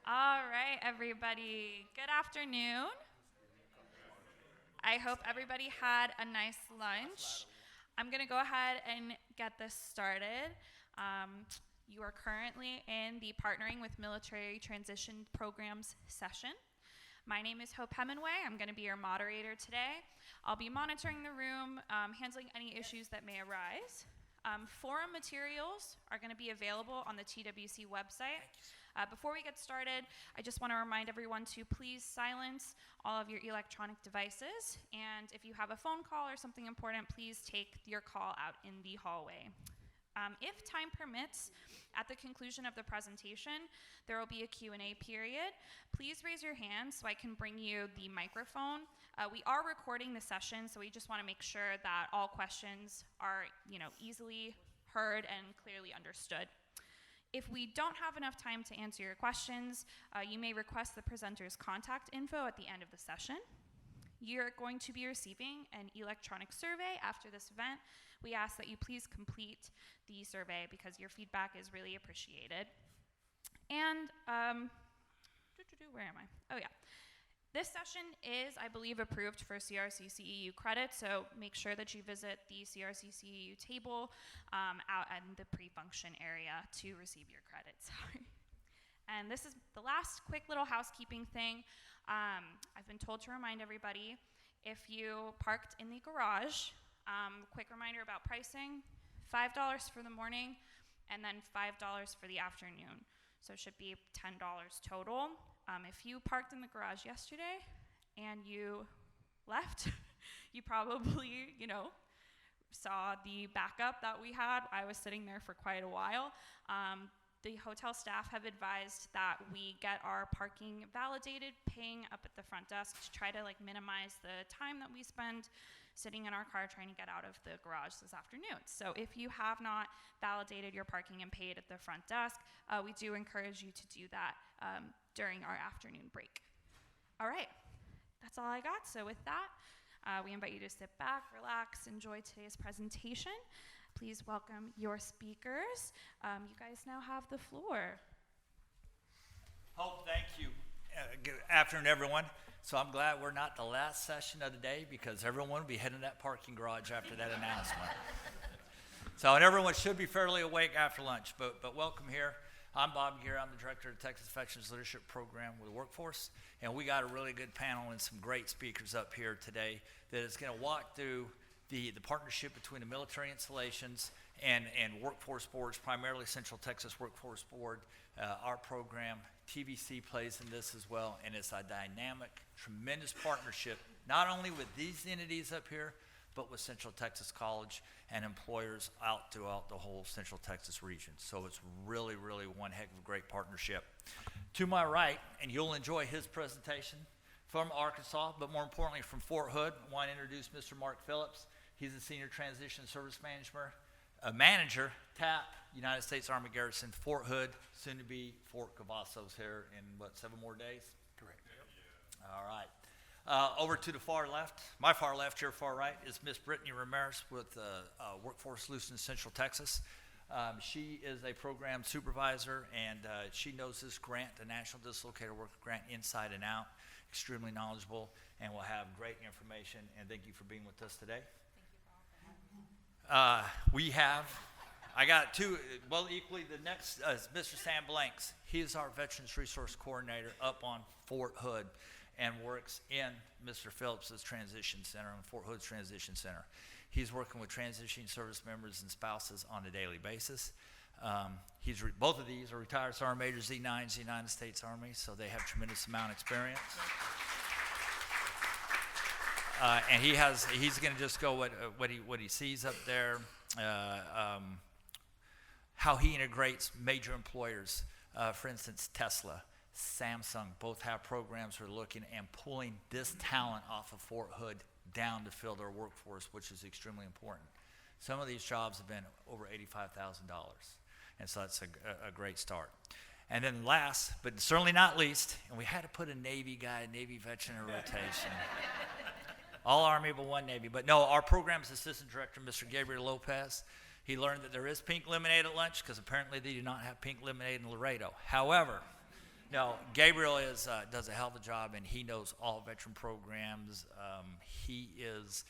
All right, everybody. Good afternoon. I hope everybody had a nice lunch. I'm going to go ahead and get this started. You are currently in the Partnering with Military Transition Programs session. My name is Hope Hemingway. I'm going to be your moderator today. I'll be monitoring the room, handling any issues that may arise. Forum materials are going to be available on the TWC website. Before we get started, I just want to remind everyone to please silence all of your electronic devices. And if you have a phone call or something important, please take your call out in the hallway. If time permits, at the conclusion of the presentation, there will be a Q&A period. Please raise your hand so I can bring you the microphone. We are recording the session, so we just want to make sure that all questions are, easily heard and clearly understood. If we don't have enough time to answer your questions, you may request the presenter's contact info at the end of the session. You're going to be receiving an electronic survey after this event. We ask that you please complete the survey because your feedback is really appreciated. And, where am I? Oh yeah. This session is, I believe, approved for CRCCEU credit, so make sure that you visit the CRCCEU table out in the pre-function area to receive your credit. Sorry. And this is the last quick little housekeeping thing. I've been told to remind everybody, if you parked in the garage, quick reminder about pricing, $5 for the morning, and then $5 for the afternoon. So it should be $10 total. If you parked in the garage yesterday and you left, you probably, saw the backup that we had. I was sitting there for quite a while. The hotel staff have advised that we get our parking validated, paying up at the front desk to try to minimize the time that we spend sitting in our car trying to get out of the garage this afternoon. So if you have not validated your parking and paid at the front desk, we do encourage you to do that during our afternoon break. All right, that's all I got. So with that, we invite you to sit back, relax, enjoy today's presentation. Please welcome your speakers. You guys now have the floor. Hope, thank you. Good afternoon, everyone. So I'm glad we're not the last session of the day because everyone will be heading to that parking garage after that announcement. And everyone should be fairly awake after lunch, but welcome here. I'm Bob Gear. I'm the director of the Texas Veterans Leadership Program with the Workforce, and we got a really good panel and some great speakers up here today that is going to walk through the partnership between the military installations and workforce boards, primarily Central Texas Workforce Board, our program. TVC plays in this as well, and it's a dynamic, tremendous partnership, not only with these entities up here, but with Central Texas College and employers out throughout the whole Central Texas region. So it's really, really one heck of a great partnership. To my right, and you'll enjoy his presentation, from Arkansas, but more importantly from Fort Hood, I want to introduce Mr. Mark Phillips. He's the Senior Transition Service Manager, TAP, United States Army Garrison, Fort Hood, soon to be Fort Cavazos here in, 7 more days? Correct. Yep. All right. Over to the far left, my far left, your far right, is Miss Brittany Ramirez with Workforce Solutions Central Texas. She is a program supervisor, and she knows this grant, the National Dislocated Worker Grant, inside and out, extremely knowledgeable, and will have great information. And thank you for being with us today. I got two, equally, the next is Mr. Sam Blanks. He is our Veterans Resource Coordinator up on Fort Hood and works in Mr. Phillips' Transition Center, and Fort Hood's Transition Center. He's working with transitioning service members and spouses on a daily basis. Both of these are retired Sergeant Major Z9s, United States Army, so they have tremendous amount of experience. And he's going to just go what he sees up there, how he integrates major employers. For instance, Tesla, Samsung, both have programs that are looking and pulling this talent off of Fort Hood down to fill their workforce, which is extremely important. Some of these jobs have been over $85,000, and so that's a great start. And then last, but certainly not least, and we had to put a Navy guy, a Navy veteran in rotation. All Army, but one Navy. But no, our program's assistant director, Mr. Gabriel Lopez, he learned that there is pink lemonade at lunch because apparently they do not have pink lemonade in Laredo. However, No, Gabriel does a hell of a job, and he knows all veteran programs. He is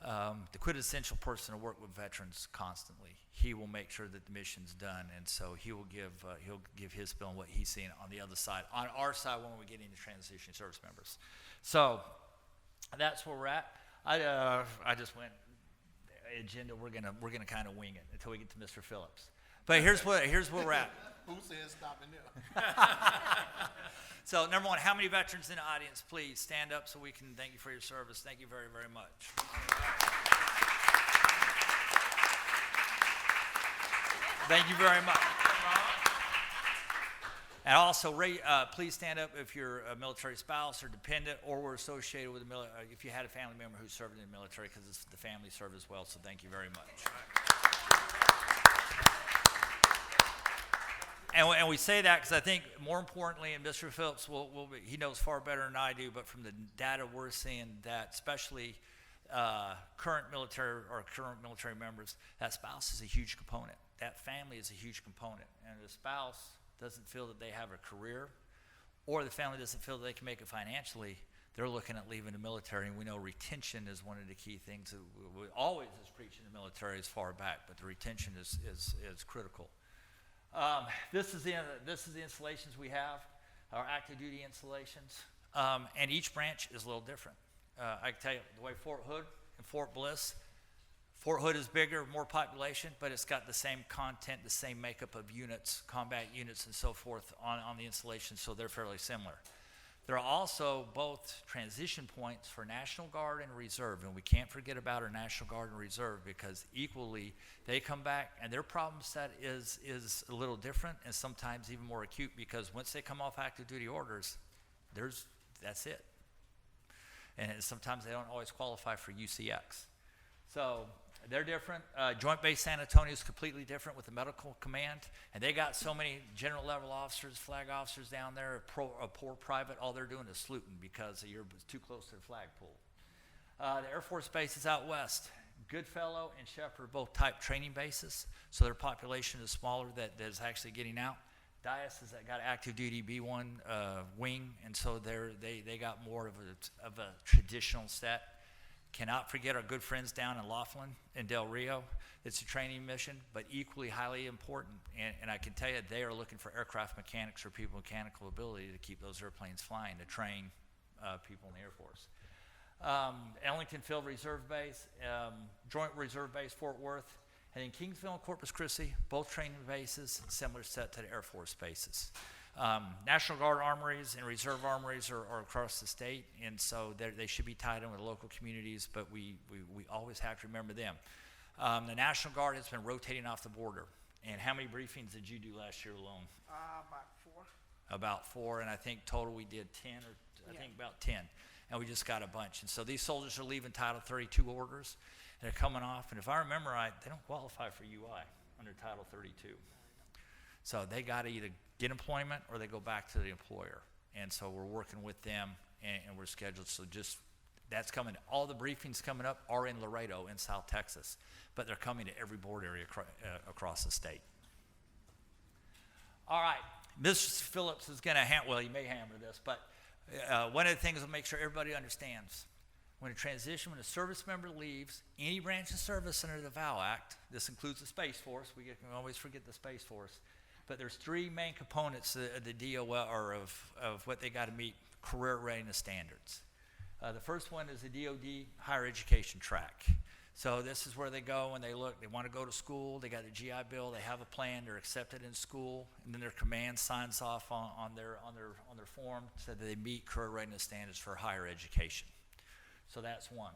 the quintessential person to work with veterans constantly. He will make sure that the mission's done, and so he'll give his spin on what he's seeing on the other side, on our side when we get into transition service members. So that's where we're at. I just went agenda. We're gonna kind of wing it until we get to Mr. Phillips. But here's where we're at. Who says stopping there? So, number one, how many veterans in the audience? Please stand up so we can thank you for your service. Thank you very, very much. Thank you very much. And also, please stand up if you're a military spouse or dependent or were associated with the military, if you had a family member who served in the military, because the family served as well. So, thank you very much. And we say that because I think more importantly, and Mr. Phillips he knows far better than I do, but from the data we're seeing that especially current military members, that spouse is a huge component. That family is a huge component. And the spouse doesn't feel that they have a career, or the family doesn't feel that they can make it financially, they're looking at leaving the military. And we know retention is one of the key things that we always is preaching in the military as far back, but the retention is critical. This is the installations we have, our active duty installations, and each branch is a little different. I can tell you the way Fort Hood and Fort Bliss, Fort Hood is bigger, more population, but it's got the same content, the same makeup of units, combat units and so forth on the installation, so they're fairly similar. There are also both transition points for National Guard and Reserve, and we can't forget about our National Guard and Reserve because equally they come back and their problem set is a little different and sometimes even more acute because once they come off active duty orders, that's it. And sometimes they don't always qualify for UCX. So they're different. Joint Base San Antonio is completely different with the medical command, and they got so many general level officers, flag officers down there, a poor private. All they're doing is saluting because you're too close to the flagpole. The Air Force Base is out west. Goodfellow and Shepherd both type training bases, so their population is smaller that is actually getting out. Dias has got active duty B1 wing, and so they got more of a traditional set. Cannot forget our good friends down in Laughlin and Del Rio. It's a training mission, but equally highly important. And I can tell you, they are looking for aircraft mechanics or people with mechanical ability to keep those airplanes flying, to train people in the Air Force. Ellington Field Reserve Base, Joint Reserve Base Fort Worth, and then Kingsville and Corpus Christi, both training bases, similar set to the Air Force bases. National Guard armories and Reserve armories are across the state, and so they should be tied in with local communities, but we always have to remember them. The National Guard has been rotating off the border. And how many briefings did you do last year alone? About 4. About 4, and I think total we did 10, or I think about 10. And we just got a bunch. And so these soldiers are leaving Title 32 orders, and they're coming off. And if I remember right, they don't qualify for UI under Title 32. So they got to either get employment or they go back to the employer. And so we're working with them, and we're scheduled. So just that's coming. All the briefings coming up are in Laredo in South Texas, but they're coming to every board area across the state. All right. Mr. Phillips is going to he may hammer this, but one of the things will make sure everybody understands. When a service member leaves any branch of service under the VOW Act, this includes the Space Force. We can always forget the Space Force. But there's 3 main components of the DOL, or of what they got to meet career readiness standards. The first one is the DOD higher education track. So this is where they go and they look. They want to go to school. They got the GI Bill. They have a plan. They're accepted in school, and then their command signs off on their form so that they meet career readiness standards for higher education. So that's one.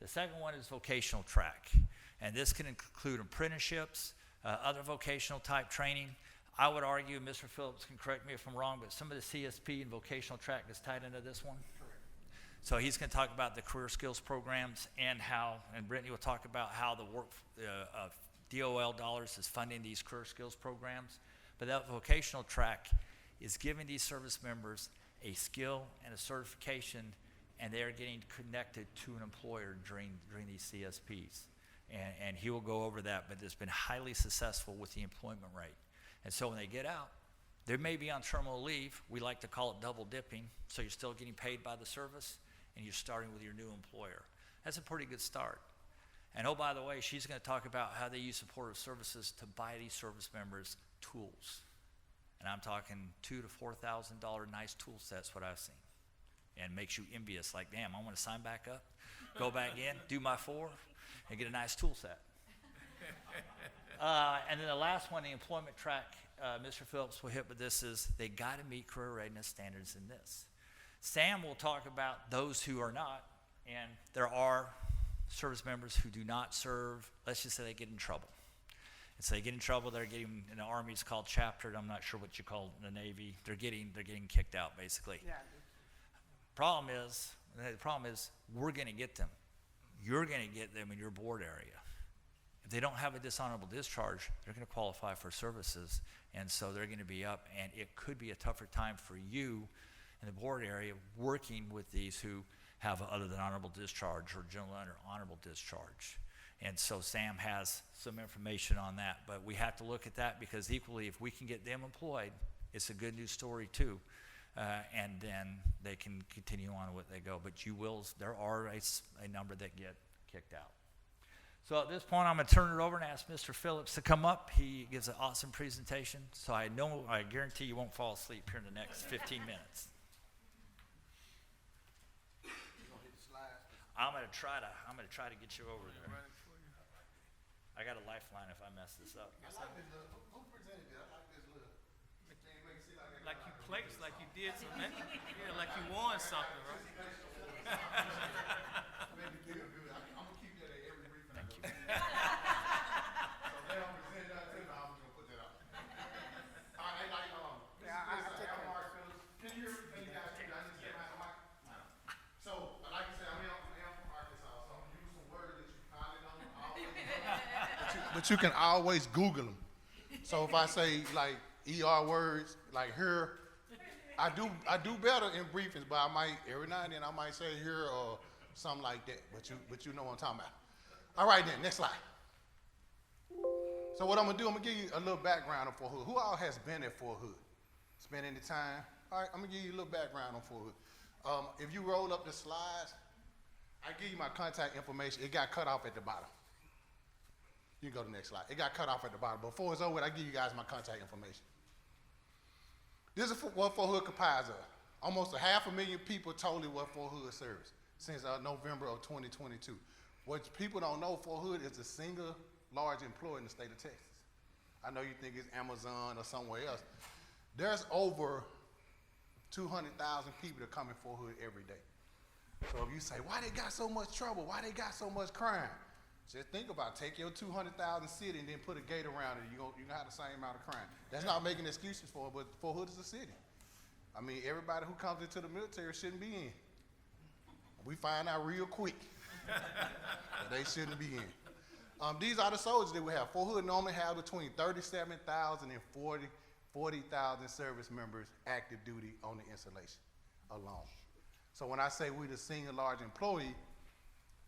The second one is vocational track, and this can include apprenticeships, other vocational type training. I would argue, Mr. Phillips can correct me if I'm wrong, but some of the CSP and vocational track is tied into this one. So he's going to talk about the career skills programs and Brittany will talk about how the DOL dollars is funding these career skills programs. But that vocational track is giving these service members a skill and a certification, and they are getting connected to an employer during these CSPs. And he will go over that, but it's been highly successful with the employment rate. And so when they get out, They may be on terminal leave. We like to call it double dipping. So you're still getting paid by the service, and you're starting with your new employer. That's a pretty good start. And oh, by the way, she's going to talk about how they use supportive services to buy these service members tools. And I'm talking $2,000 to $4,000 nice tool sets, what I've seen. And makes you envious, like, damn, I want to sign back up, go back in, do my 4, and get a nice tool set. And then the last one, the employment track, Mr. Phillips will hit with this, is they got to meet career readiness standards in this. Sam will talk about those who are not, and there are service members who do not serve. Let's just say they get in trouble. And so they get in trouble, they're getting, in the Army it's called chaptered, I'm not sure what you call it in the Navy, they're getting kicked out basically. Yeah. The problem is we're going to get them. You're going to get them in your board area. If they don't have a dishonorable discharge, they're going to qualify for services, and so they're going to be up, and it could be a tougher time for you in the board area working with these who have other than honorable discharge or general under honorable discharge. And so Sam has some information on that, but we have to look at that because equally, if we can get them employed, it's a good news story too. And then they can continue on with they go. But there are a number that get kicked out. So at this point, I'm going to turn it over and ask Mr. Phillips to come up. He gives an awesome presentation. So I guarantee you won't fall asleep here in the next 15 minutes. I'm going to try to get you over there. I got a lifeline if I mess this up. I like this little, who presented it? I like this little. Thing make it seem Like you placed, like you did something. Yeah, like you won something, right? Maybe feel good. I'm gonna keep that at every briefing. Thank you. So they don't present that to me, I'm just gonna put that out. I take it. Can you guys hear me? I just get my mic. So, like I said, I am from Arkansas, so I'm gonna use some words that you probably don't always but you can always Google them. So if I say like ER words, like here, I do better in briefings, but I might, every now and then I might say here or something like that, but you know what I'm talking about. All right then, next slide. So what I'm gonna do, I'm gonna give you a little background on Fort Hood. Who all has been at Fort Hood? Spent any time? All right, I'm gonna give you a little background on Fort Hood. If you roll up the slides, I give you my contact information. It got cut off at the bottom. You can go to the next slide. It got cut off at the bottom. Before it's over, I give you guys my contact information. This is what Fort Hood comprises of. Almost 500,000 people totally what Fort Hood serves since November of 2022. What people don't know, Fort Hood is the single large employer in the state of Texas. I know you think it's Amazon or somewhere else. There's over 200,000 people that come in Fort Hood every day. So if you say, why they got so much trouble? Why they got so much crime? Just think about it. Take your 200,000 city and then put a gate around it. You're gonna have the same amount of crime. That's not making excuses for it, but Fort Hood is a city. I mean, everybody who comes into the military shouldn't be in. We find out real quick that they shouldn't be in. These are the soldiers that we have. Fort Hood normally have between 37,000 and 40,000 service members active duty on the installation alone. So when I say we're the single large employee,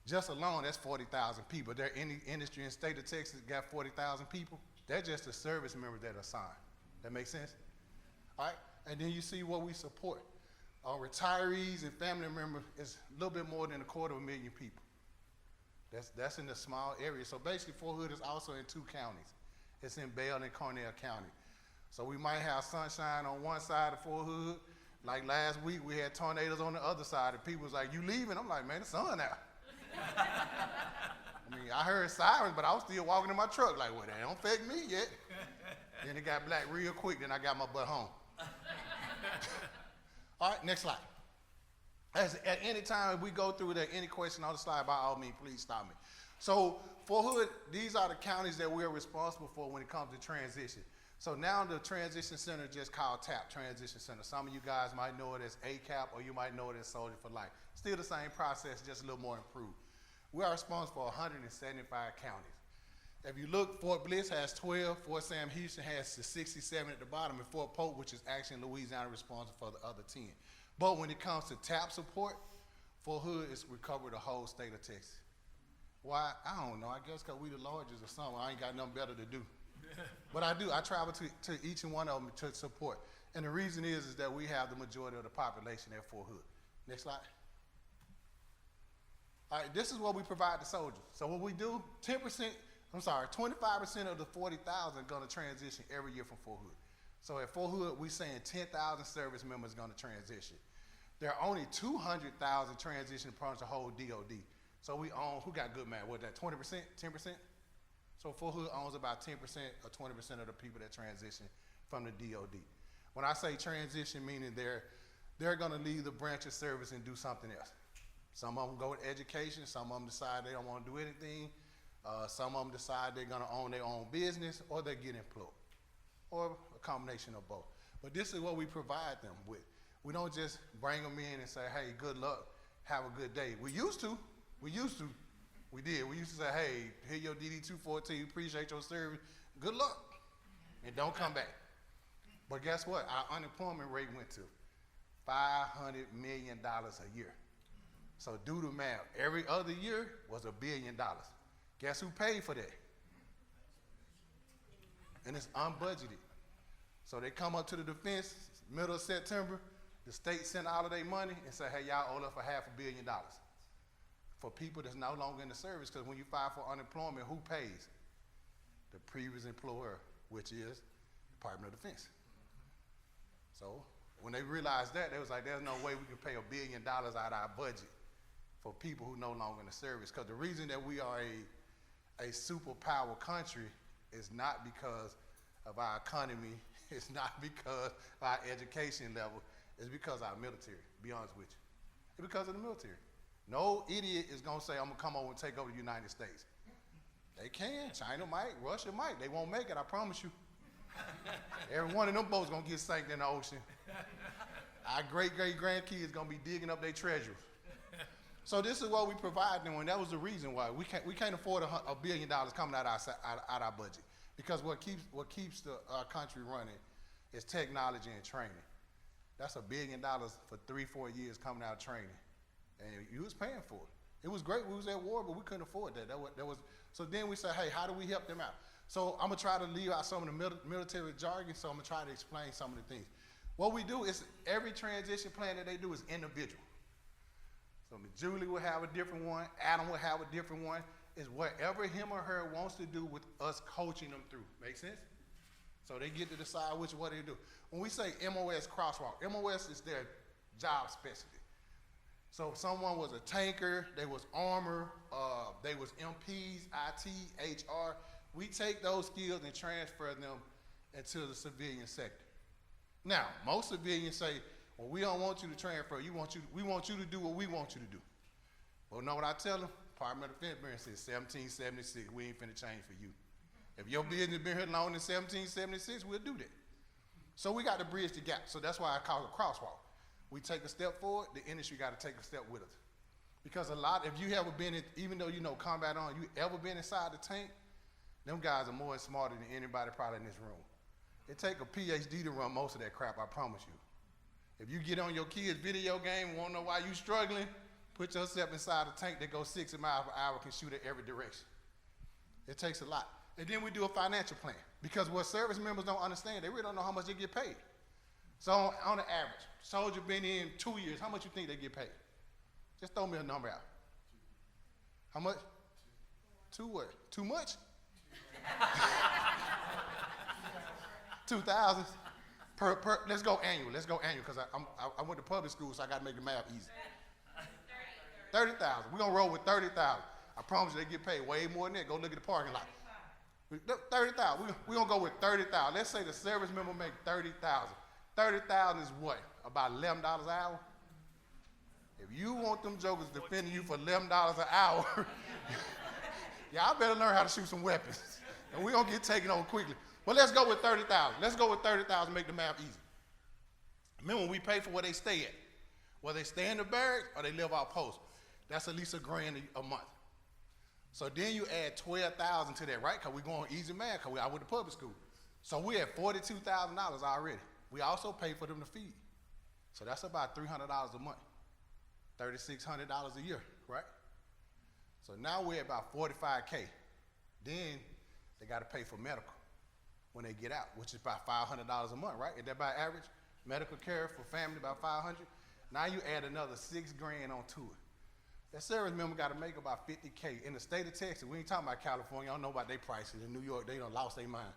just alone, that's 40,000 people. There any industry in the state of Texas got 40,000 people. They're just the service members that are assigned. That makes sense? All right? And then you see what we support. Retirees and family members is a little bit more than 250,000 people. That's in the small area. So basically, Fort Hood is also in 2 counties. It's in Bell and Cornell County. So we might have sunshine on one side of Fort Hood. Like last week, we had tornadoes on the other side, and people was like, "You leaving?" I'm like, "Man, the sun out." I mean, I heard sirens, but I was still walking in my truck like, well, they don't affect me yet. Then it got black real quick, then I got my butt home. All right, next slide. At any time, if we go through there, any question on the slide, by all means, please stop me. So Fort Hood, these are the counties that we're responsible for when it comes to transition. So now the transition center is just called TAP, Transition Center. Some of you guys might know it as ACAP, or you might know it as Soldier for Life. Still the same process, just a little more improved. We are responsible for 175 counties. If you look, Fort Bliss has 12, Fort Sam Houston has 67 at the bottom, and Fort Polk, which is actually in Louisiana, responsible for the other 10. But when it comes to TAP support, Fort Hood is recovered the whole state of Texas. Why? I don't know. I guess because we the largest or something. I ain't got nothing better to do. But I do. I travel to each and one of them to support. And the reason is that we have the majority of the population at Fort Hood. Next slide. All right, this is what we provide the soldiers. So what we do, 25% of the 40,000 are gonna transition every year from Fort Hood. So at Fort Hood, we're saying 10,000 service members are gonna transition. There are only 200,000 transition across the whole DOD. So we own, who got good math, what that, 20%, 10%? So Fort Hood owns about 10% or 20% of the people that transition from the DOD. When I say transition, meaning they're gonna leave the branch of service and do something else. Some of them go to education, some of them decide they don't wanna do anything, some of them decide they're gonna own their own business, or they get employed, or a combination of both. But this is what we provide them with. We don't just bring them in and say, hey, good luck, have a good day. We used to. We used to say, hey, here your DD-214, appreciate your service, good luck, and don't come back. But guess what? Our unemployment rate went to $500 million a year. So do the math. Every other year was $1 billion. Guess who paid for that? And it's unbudgeted. So they come up to the defense, middle of September, the state sent all of their money and say, hey, y'all owe us for $500 million. For people that's no longer in the service, because when you file for unemployment, who pays? The previous employer, which is Department of Defense. So when they realized that, they was like, there's no way we can pay $1 billion out of our budget for people who no longer in the service. Because the reason that we are a superpower country is not because of our economy, it's not because of our education level, it's because of our military, to be honest with you. It's because of the military. No idiot is gonna say, I'm gonna come over and take over the United States. They can, China might, Russia might, they won't make it, I promise you. Every one of them boats gonna get sank in the ocean. Our great-great-grandkids gonna be digging up their treasures. So this is what we provide them, and that was the reason why we can't afford $1 billion coming out our budget, because what keeps our country running is technology and training. That's $1 billion for 3-4 years coming out of training, and you was paying for it. It was great. We was at war, but we couldn't afford that. So then we said, hey, how do we help them out? So I'm gonna try to leave out some of the military jargon. So I'm gonna try to explain some of the things. What we do is every transition plan that they do is individual. So Julie will have a different one. Adam will have a different one. It's whatever him or her wants to do with us coaching them through. Make sense? So they get to decide which what they do. When we say MOS crosswalk, MOS is their job specialty. So if someone was a tanker, they was armor, they was MPs, IT, HR. We take those skills and transfer them into the civilian sector. Now, most civilians say, well, we don't want you to transfer. We want you to do what we want you to do. Well, know what I tell them? Department of Defense says 1776, we ain't finna change for you. If your business been here longer than 1776, we'll do that. So we got to bridge the gap. So that's why I call it a crosswalk. We take a step forward, the industry got to take a step with us. Because if you ever been in, even though you know combat on, you ever been inside the tank, them guys are more smarter than anybody probably in this room. It take a PhD to run most of that crap, I promise you. If you get on your kid's video game and want to know why you struggling, put yourself inside a tank that goes 60 miles per hour, can shoot at every direction. It takes a lot. And then we do a financial plan. Because what service members don't understand, they really don't know how much they get paid. So on the average, soldier been in 2 years, how much you think they get paid? Just throw me a number out. How much? 2 what? Too much? 2,000 per. Let's go annual. Because I went to public school, so I got to make the math easy. 30,000. We're gonna roll with 30,000. I promise you, they get paid way more than that. Go look at the parking lot. 30,000. We're gonna go with 30,000. Let's say the service member make 30,000. 30,000 is what? About $11 an hour. If you want them jokers defending you for $11 an hour, y'all better learn how to shoot some weapons. And we're gonna get taken over quickly. But let's go with 30,000. Let's go with 30,000, make the math easy. Remember, we pay for where they stay at. Whether they stay in the barracks or they live out post. That's at least $1,000 a month. So then you add 12,000 to that, right? Because we're going easy math, because I went to public school. So we at $42,000 already. We also pay for them to feed. So that's about $300 a month. $3,600 a year, right? So now we're at about $45K. Then they got to pay for medical. when they get out, which is about $500 a month, right? Is that about average? Medical care for family, about 500. Now you add another $6 grand onto it. That service member got to make about 50K. In the state of Texas, we ain't talking about California. I don't know about their prices. In New York, they done lost their mind.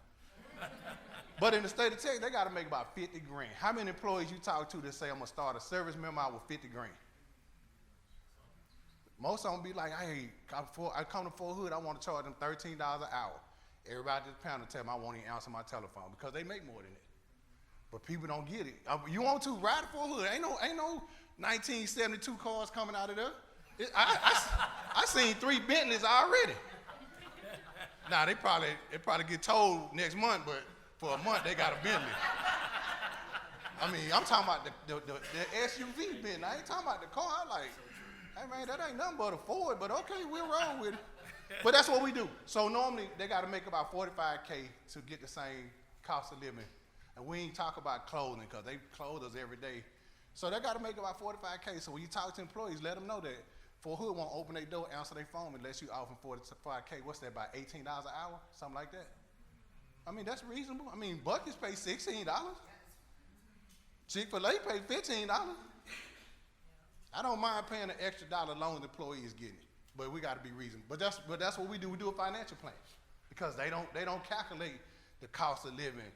But in the state of Texas, they got to make about 50 grand. How many employees you talk to that say, I'm going to start a service member out with 50 grand? Most of them be like, hey, I come to Fort Hood, I want to charge them $13 an hour. Everybody at this panel tell them I won't even answer my telephone because they make more than it. But people don't get it. You want to ride to Fort Hood? Ain't no 1972 cars coming out of there. I seen 3 Bentleys already. Now they probably get told next month, but for a month they got a Bentley. I mean, I'm talking about the SUV Bentley. I ain't talking about the car. I'm like, hey man, that ain't nothing but a Ford, but okay, we'll roll with it. But that's what we do. So normally they got to make about 45K to get the same cost of living. And we ain't talk about clothing because they clothe us every day. So they got to make about 45K. So when you talk to employees, let them know that Fort Hood won't open their door, answer their phone unless you offer 45K. What's that, about $18 an hour? Something like that. I mean, that's reasonable. I mean, Buc-ee's pay $16. Chick-fil-A pay $15. I don't mind paying an extra dollar as long as the employee is getting it. But we got to be reasonable. But that's what we do. We do a financial plan because they don't calculate the cost of living,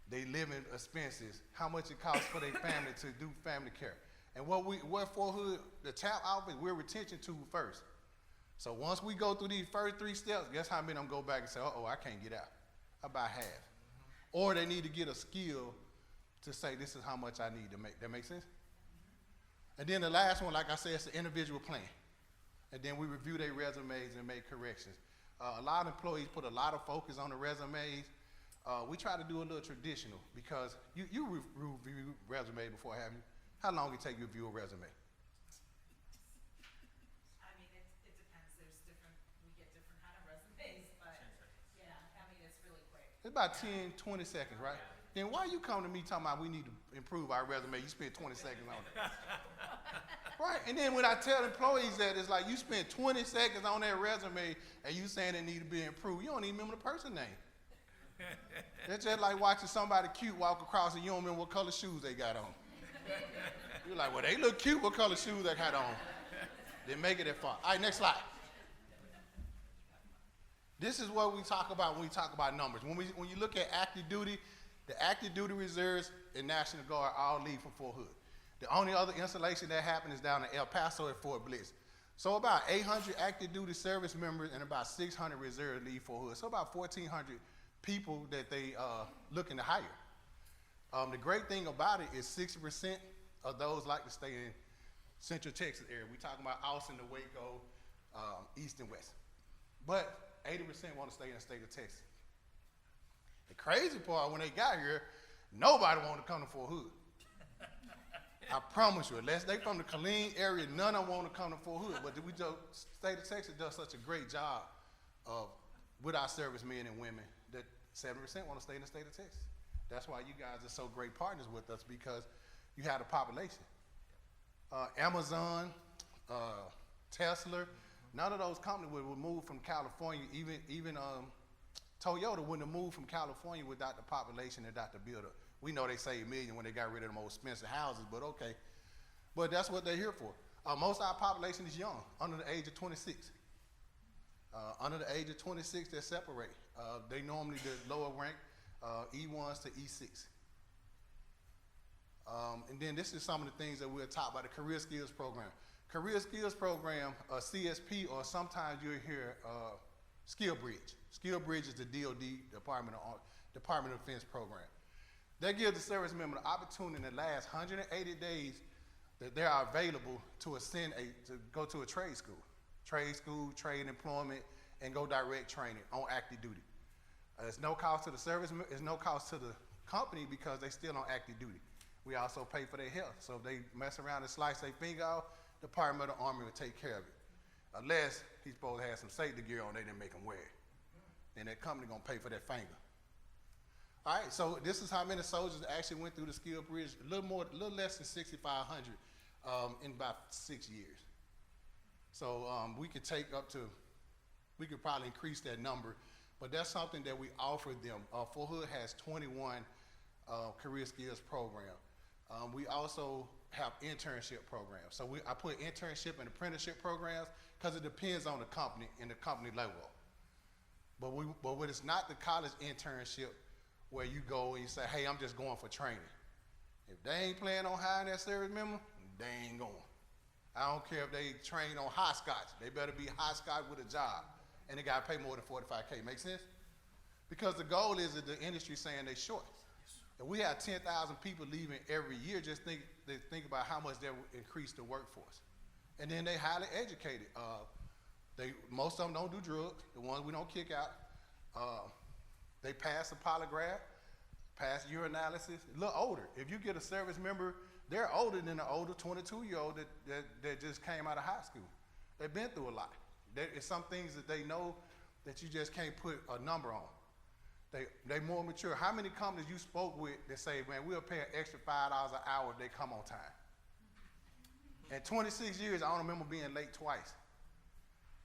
they living expenses, how much it costs for their family to do family care. And what Fort Hood, the TAP office, we're retention tool first. So once we go through these first 3 steps, guess how many of them go back and say, I can't get out. About half. Or they need to get a skill to say this is how much I need to make. That make sense? And then the last one, like I said, it's the individual plan. And then we review their resumes and make corrections. A lot of employees put a lot of focus on the resumes. We try to do a little traditional because you review resume before having. How long it take you to review a resume? I mean, it depends. We get different kind of resumes, but yeah, I mean, it's really quick. It's about 10, 20 seconds, right? Then why you come to me talking about we need to improve our resume? You spend 20 seconds on it. Right, and then when I tell employees that, it's like you spend 20 seconds on that resume and you saying it need to be improved. You don't even remember the person's name. It's just like watching somebody cute walk across and you don't remember what color shoes they got on. You're like, well, they look cute. What color shoes they got on? Then make it that far. All right, next slide. This is what we talk about when we talk about numbers. When you look at active duty, the active duty reserves and National Guard all leave from Fort Hood. The only other installation that happened is down in El Paso at Fort Bliss. So about 800 active duty service members and about 600 reserve leave Fort Hood. So about 1,400 people that they looking to hire. The great thing about it is 60% of those like to stay in Central Texas area. We talking about Austin to Waco, East and West. But 80% want to stay in the state of Texas. The crazy part, when they got here, nobody wanted to come to Fort Hood. I promise you, unless they from the Killeen area, none of them want to come to Fort Hood. But the state of Texas does such a great job with our servicemen and women that 70% want to stay in the state of Texas. That's why you guys are so great partners with us because you have the population. Amazon, Tesla, none of those companies would move from California. Even Toyota wouldn't have moved from California without the population and without the builder. We know they saved $1 million when they got rid of the most expensive houses, but okay. But that's what they're here for. Most of our population is young, under the age of 26. Under the age of 26, they separate. They normally the lower rank, E1s to E6. And then this is some of the things that we're taught by the Career Skills Program. Career Skills Program, CSP, or sometimes you'll hear Skill Bridge. Skill Bridge is the DOD, Department of Defense program. They give the service member the opportunity in the last 180 days that they are available to go to a trade school, trade employment, and go direct training on active duty. There's no cost to the service, there's no cost to the company because they still on active duty. We also pay for their health. So if they mess around and slice their finger off, the Department of the Army will take care of it. Unless he's supposed to have some safety gear on, they didn't make him wear it. Then that company gonna pay for that finger. All right, so this is how many soldiers actually went through the skill bridge, a little less than 6,500 in about 6 years. So we could probably increase that number, But that's something that we offer them. Fort Hood has 21 career skills programs. We also have internship programs. So I put internship and apprenticeship programs because it depends on the company and the company level. But when it's not the college internship where you go and you say, hey, I'm just going for training. If they ain't planning on hiring that service member, they ain't going. I don't care if they train on hopscotch. They better be hopscotch with a job. And they got to pay more than $45K. Make sense? Because the goal is that the industry saying they short. If we have 10,000 people leaving every year, just think about how much that will increase the workforce. And then they highly educated. Most of them don't do drugs. The ones we don't kick out. They pass the polygraph, pass urinalysis. A little older. If you get a service member, they're older than the older 22-year-old that just came out of high school. They've been through a lot. It's some things that they know that you just can't put a number on. They more mature. How many companies you spoke with that say, man, we'll pay an extra $5 an hour if they come on time? In 26 years, I don't remember being late twice.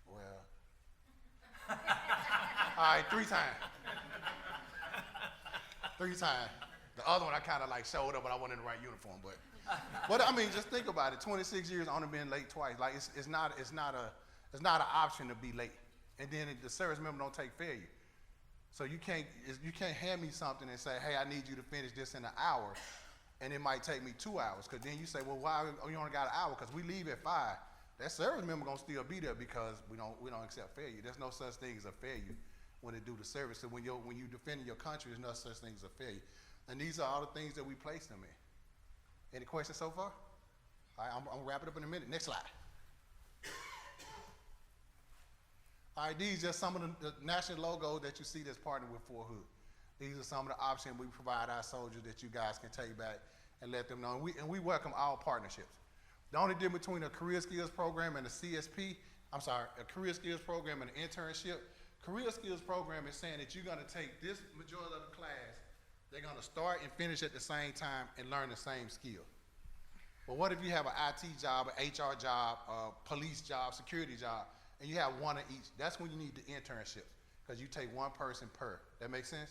Well, all right, 3 times. 3 times. The other one I kind of like showed up, but I wasn't in the right uniform. But I mean, just think about it. 26 years, I only been late twice. Like it's not an option to be late. And then the service member don't take failure. So you can't hand me something and say, hey, I need you to finish this in an hour, and it might take me 2 hours. Because then you say, well, why you only got an hour? Because we leave at 5. That service member gonna still be there because we don't accept failure. There's no such thing as a failure when they do the service. So when you defending your country, there's no such thing as a failure. And these are all the things that we place them in. Any questions so far? All right, I'm gonna wrap it up in a minute. Next slide. All right, these are some of the national logos that you see that's partnered with Fort Hood. These are some of the options we provide our soldiers that you guys can take back and let them know. And we welcome all partnerships. The only difference between a career skills program and a a career skills program and an internship, career skills program is saying that you're gonna take this majority of the class, they're gonna start and finish at the same time and learn the same skill. But what if you have an IT job, an HR job, a police job, security job, and you have one of each? That's when you need the internship, because you take one person per. That makes sense?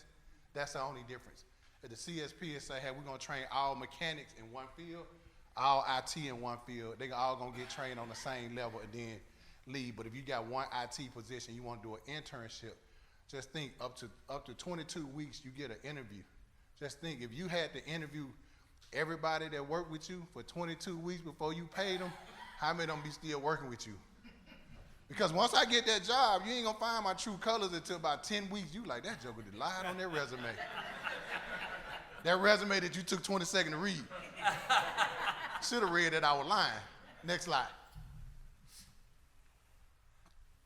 That's the only difference. At the CSP, it say, hey, we're gonna train all mechanics in one field, all IT in one field. They all gonna get trained on the same level and then leave. But if you got one IT position, you wanna do an internship, just think up to 22 weeks, you get an interview. Just think, if you had to interview everybody that worked with you for 22 weeks before you paid them, how many of them be still working with you? Because once I get that job, you ain't gonna find my true colors until about 10 weeks. You like, that joker did lied on their resume. That resume that you took 20 seconds to read. Should have read that I was lying. Next slide.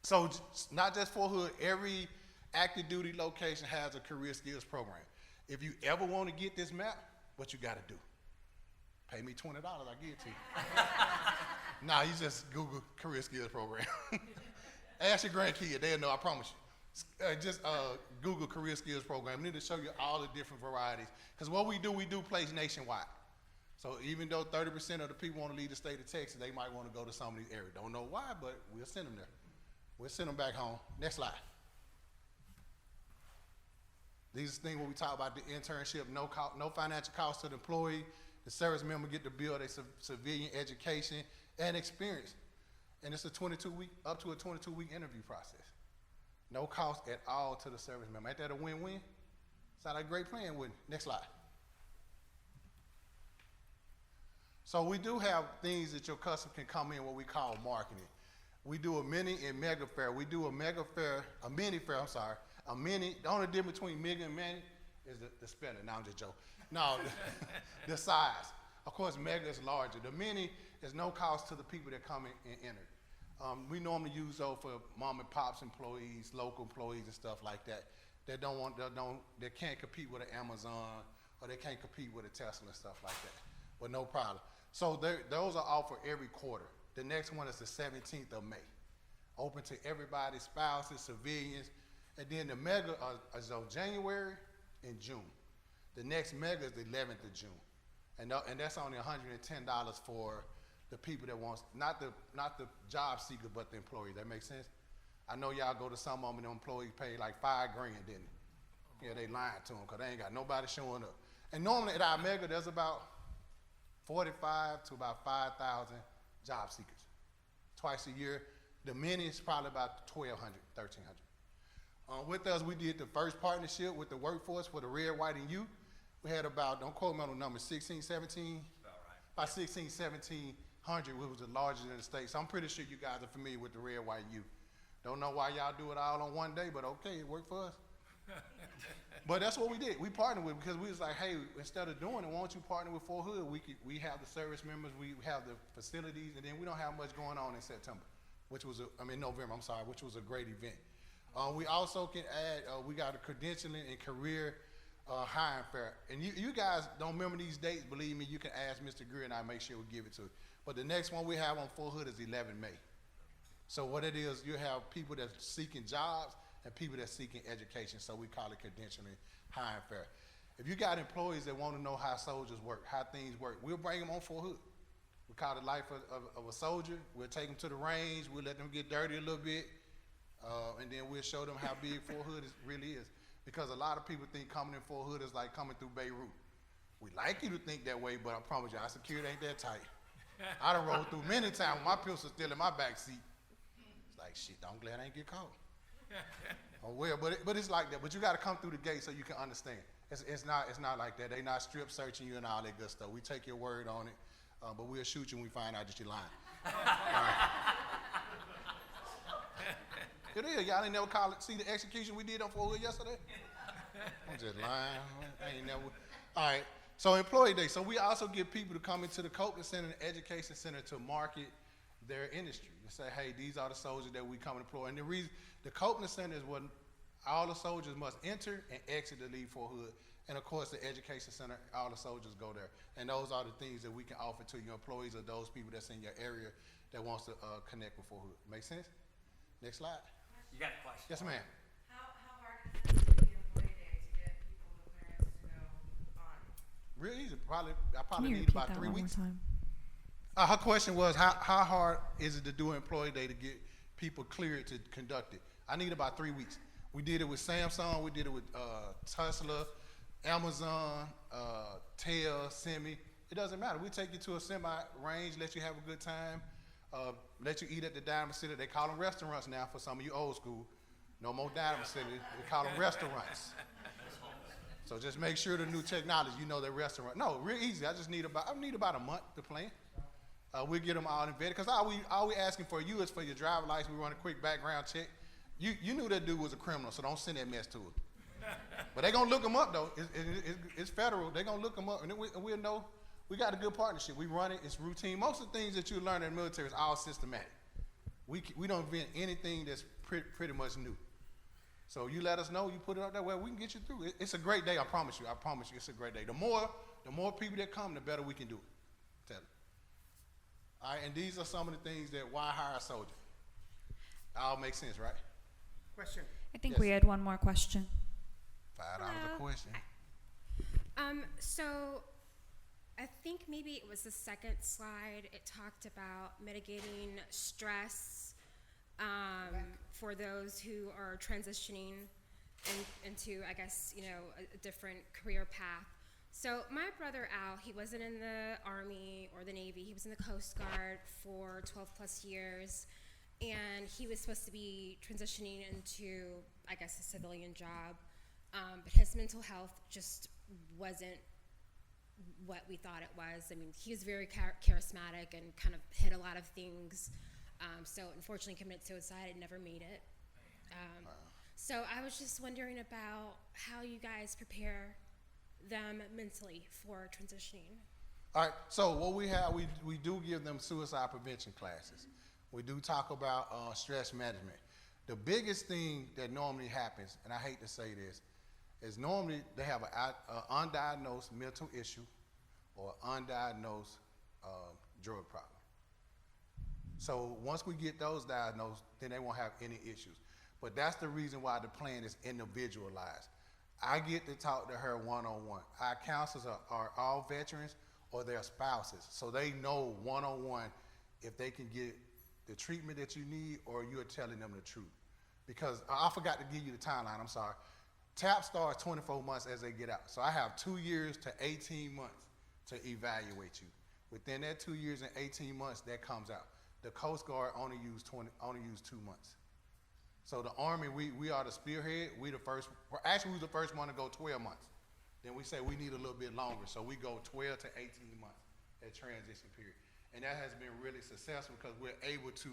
So not just Fort Hood, every active duty location has a career skills program. If you ever want to get this map, what you gotta do? Pay me $20, I'll give it to you. Nah, you just Google career skills program. Ask your grandkid, they'll know, I promise you. Just Google career skills program. We need to show you all the different varieties. Because what we do place nationwide. So even though 30% of the people want to leave the state of Texas, they might want to go to some of these areas. Don't know why, but we'll send them there. We'll send them back home. Next slide. These are things where we talk about the internship, no financial cost to the employee. The service member get to build a civilian education and experience. And it's up to a 22-week interview process. No cost at all to the service member. Ain't that a win-win? Sound like a great plan, wouldn't it? Next slide. So we do have things that your customer can come in, what we call marketing. We do a mini and mega fair. We do a mini fair, a mini, the only difference between mega and mini is the spelling. Now I'm just joking. No, the size. Of course, mega is larger. The mini is no cost to the people that come in and enter. We normally use those for mom and pops employees, local employees and stuff like that. That can't compete with an Amazon, or they can't compete with a Tesla and stuff like that. But no problem. So those are offered every quarter. The next one is the 17th of May. Open to everybody, spouses, civilians. And then the mega is on January and June. The next mega is the 11th of June. And that's only $110 for the people that wants, not the job seeker, but the employee. That makes sense? I know y'all go to some of them and the employees pay like $5 grand, didn't they? Yeah, they lying to them because they ain't got nobody showing up. And normally at our mega, there's about 45 to about 5,000 job seekers. Twice a year. The many is probably about 1,200, 1,300. With us, we did the first partnership with the workforce for the red, white, and youth. We had about, don't quote me on the number, 16, 17? About 16, 1700, which was the largest in the state. So I'm pretty sure you guys are familiar with the red, white, and youth. Don't know why y'all do it all on one day, but okay, it worked for us. But that's what we did. We partnered with because we was like, hey, instead of doing it, why don't you partner with Fort Hood? We have the service members, we have the facilities, and then we don't have much going on in September, November, which was a great event. We also can add, we got a credentialing and career hiring fair. And you guys don't remember these dates, believe me, you can ask Mr. Greer and I make sure we give it to you. But the next one we have on Fort Hood is 11 May. So what it is, you have people that's seeking jobs and people that's seeking education. So we call it credentialing hiring fair. If you got employees that want to know how soldiers work, how things work, we'll bring them on Fort Hood. We call it life of a soldier. We'll take them to the range. We'll let them get dirty a little bit. And then we'll show them how big Fort Hood really is. Because a lot of people think coming in Fort Hood is like coming through Beirut. We like you to think that way, but I promise you, our security ain't that tight. I done rolled through many times with my pistol still in my back seat. It's like, shit, I'm glad I ain't get caught. Oh well, but it's like that. But you got to come through the gate so you can understand. It's not like that. They not strip searching you and all that good stuff. We take your word on it, but we'll shoot you when we find out that you're lying. It is. Y'all ain't never see the execution we did on Fort Hood yesterday? I'm just lying. I ain't never. All right. So Employee Day. So we also get people to come into the Copeland Center and Education Center to market their industry. To say, hey, these are the soldiers that we come and employ. And the reason, the Copeland Center is what all the soldiers must enter and exit to leave Fort Hood. And of course, the Education Center, all the soldiers go there. And those are the things that we can offer to your employees or those people that's in your area that wants to connect with Fort Hood. Make sense? Next slide. You got a question? Yes, ma'am. How hard is it to be Employee Day to get people the clearance to go on? Real easy. I Can probably you need repeat about that 3 one more weeks. time? Her question was, how hard is it to do Employee Day to get people cleared to conduct it? I need about 3 weeks. We did it with Samsung. We did it with Tesla, Amazon, Tel, Semi. It doesn't matter. We take you to a semi-range, let you have a good time, let you eat at the Diamond City. They call them restaurants now for some of you old school. No more Diamond City. They call them restaurants. So just make sure the new technology, you know, they're restaurant. No, real easy. I need about a month to plan. We'll get them all vetted. Because all we asking for you is for your driver's license. We run a quick background check. You knew that dude was a criminal, so don't send that mess to us. But they're going to look him up, though. It's federal. They're going to look him up, and then we'll know. We got a good partnership. We run it. It's routine. Most of the things that you learn in the military is all systematic. We don't invent anything that's pretty much new. So you let us know. You put it up there. Well, we can get you through. It's a great day. I promise you. It's a great day. The more people that come, the better we can do it. Tell them. All right, and these are some of the things that why hire a soldier. All makes sense, right? Question. I think Yes. we had one more question. $5 a Hello. question. So I think maybe it was the second slide. It talked about mitigating stress for those who are transitioning into, I guess, a different career path. So my brother Al, he wasn't in the Army or the Navy. He was in the Coast Guard for 12 plus years. And he was supposed to be transitioning into, I guess, a civilian job. But his mental health just wasn't what we thought it was. I mean, he was very charismatic and kind of hit a lot of things. So unfortunately committed suicide and never made it. So I was just wondering about how you guys prepare them mentally for transitioning. All right, so what we have, we do give them suicide prevention classes. We do talk about stress management. The biggest thing that normally happens, and I hate to say this, is normally they have an undiagnosed mental issue or undiagnosed drug problem. So once we get those diagnosed, then they won't have any issues. But that's the reason why the plan is individualized. I get to talk to her one-on-one. Our counselors are all veterans or their spouses, so they know one-on-one if they can get the treatment that you need or you're telling them the truth. because I forgot to give you the timeline, I'm sorry. TAP starts 24 months as they get out. So I have 2 years to 18 months to evaluate you. Within that 2 years and 18 months, that comes out. The Coast Guard only use 2 months. So the Army, we are the spearhead. We the first, actually we was the first one to go 12 months. Then we say we need a little bit longer. So we go 12 to 18 months at transition period. And that has been really successful because we're able to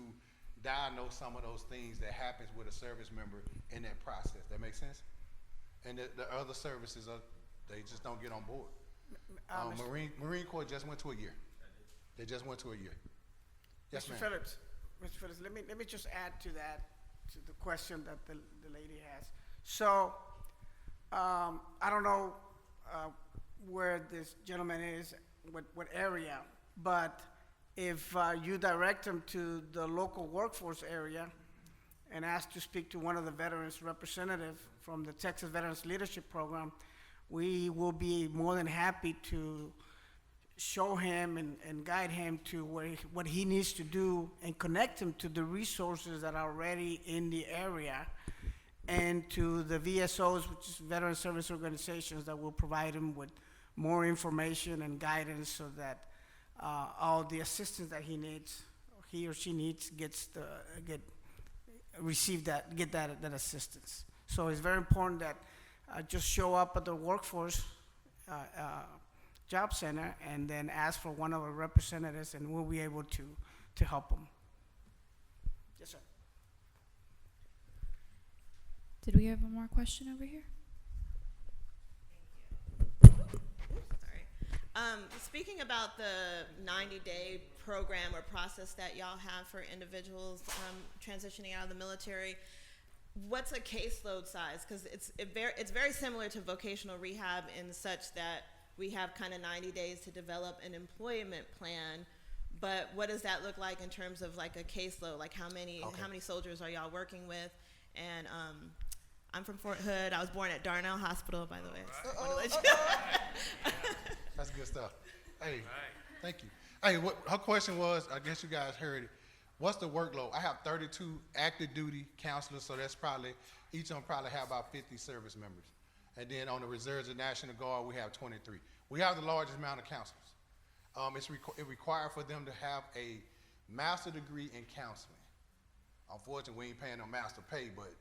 diagnose some of those things that happens with a service member in that process. That makes sense? And the other services, they just don't get on board. Marine Corps just went to a year. They just went to a year. Yes, Mr. ma'am. Phillips, Mr. Phillips, let me just add to that, to the question that the lady has. So, I don't know where this gentleman is, what area, but if you direct him to the local workforce area and ask to speak to one of the veterans representative from the Texas Veterans Leadership Program, we will be more than happy to show him and guide him to what he needs to do and connect him to the resources that are already in the area and to the VSOs, which is Veteran Service Organizations, that will provide him with more information and guidance so that all the assistance that he needs, he or she needs, get that assistance. So it's very important that just show up at the workforce job center and then ask for one of our representatives, and we'll be able to help them. Yes, sir. Did we have one more question over here? Sorry. Speaking about the 90-day program or process that y'all have for individuals transitioning out of the military, what's a caseload size? Because it's very similar to vocational rehab in such that we have kind of 90 days to develop an employment plan, but what does that look like in terms of like a caseload? Like how many soldiers are y'all working with? And I'm from Fort Hood. I was born at Darnell Hospital, by the way. That's good stuff. Hey, thank you. Hey, her question was, I guess you guys heard it, what's the workload? I have 32 active duty counselors, so that's probably, each of them probably have about 50 service members. And then on the Reserves and National Guard, we have 23. We have the largest amount of counselors. It required for them to have a master degree in counseling. Unfortunately, we ain't paying them master pay, but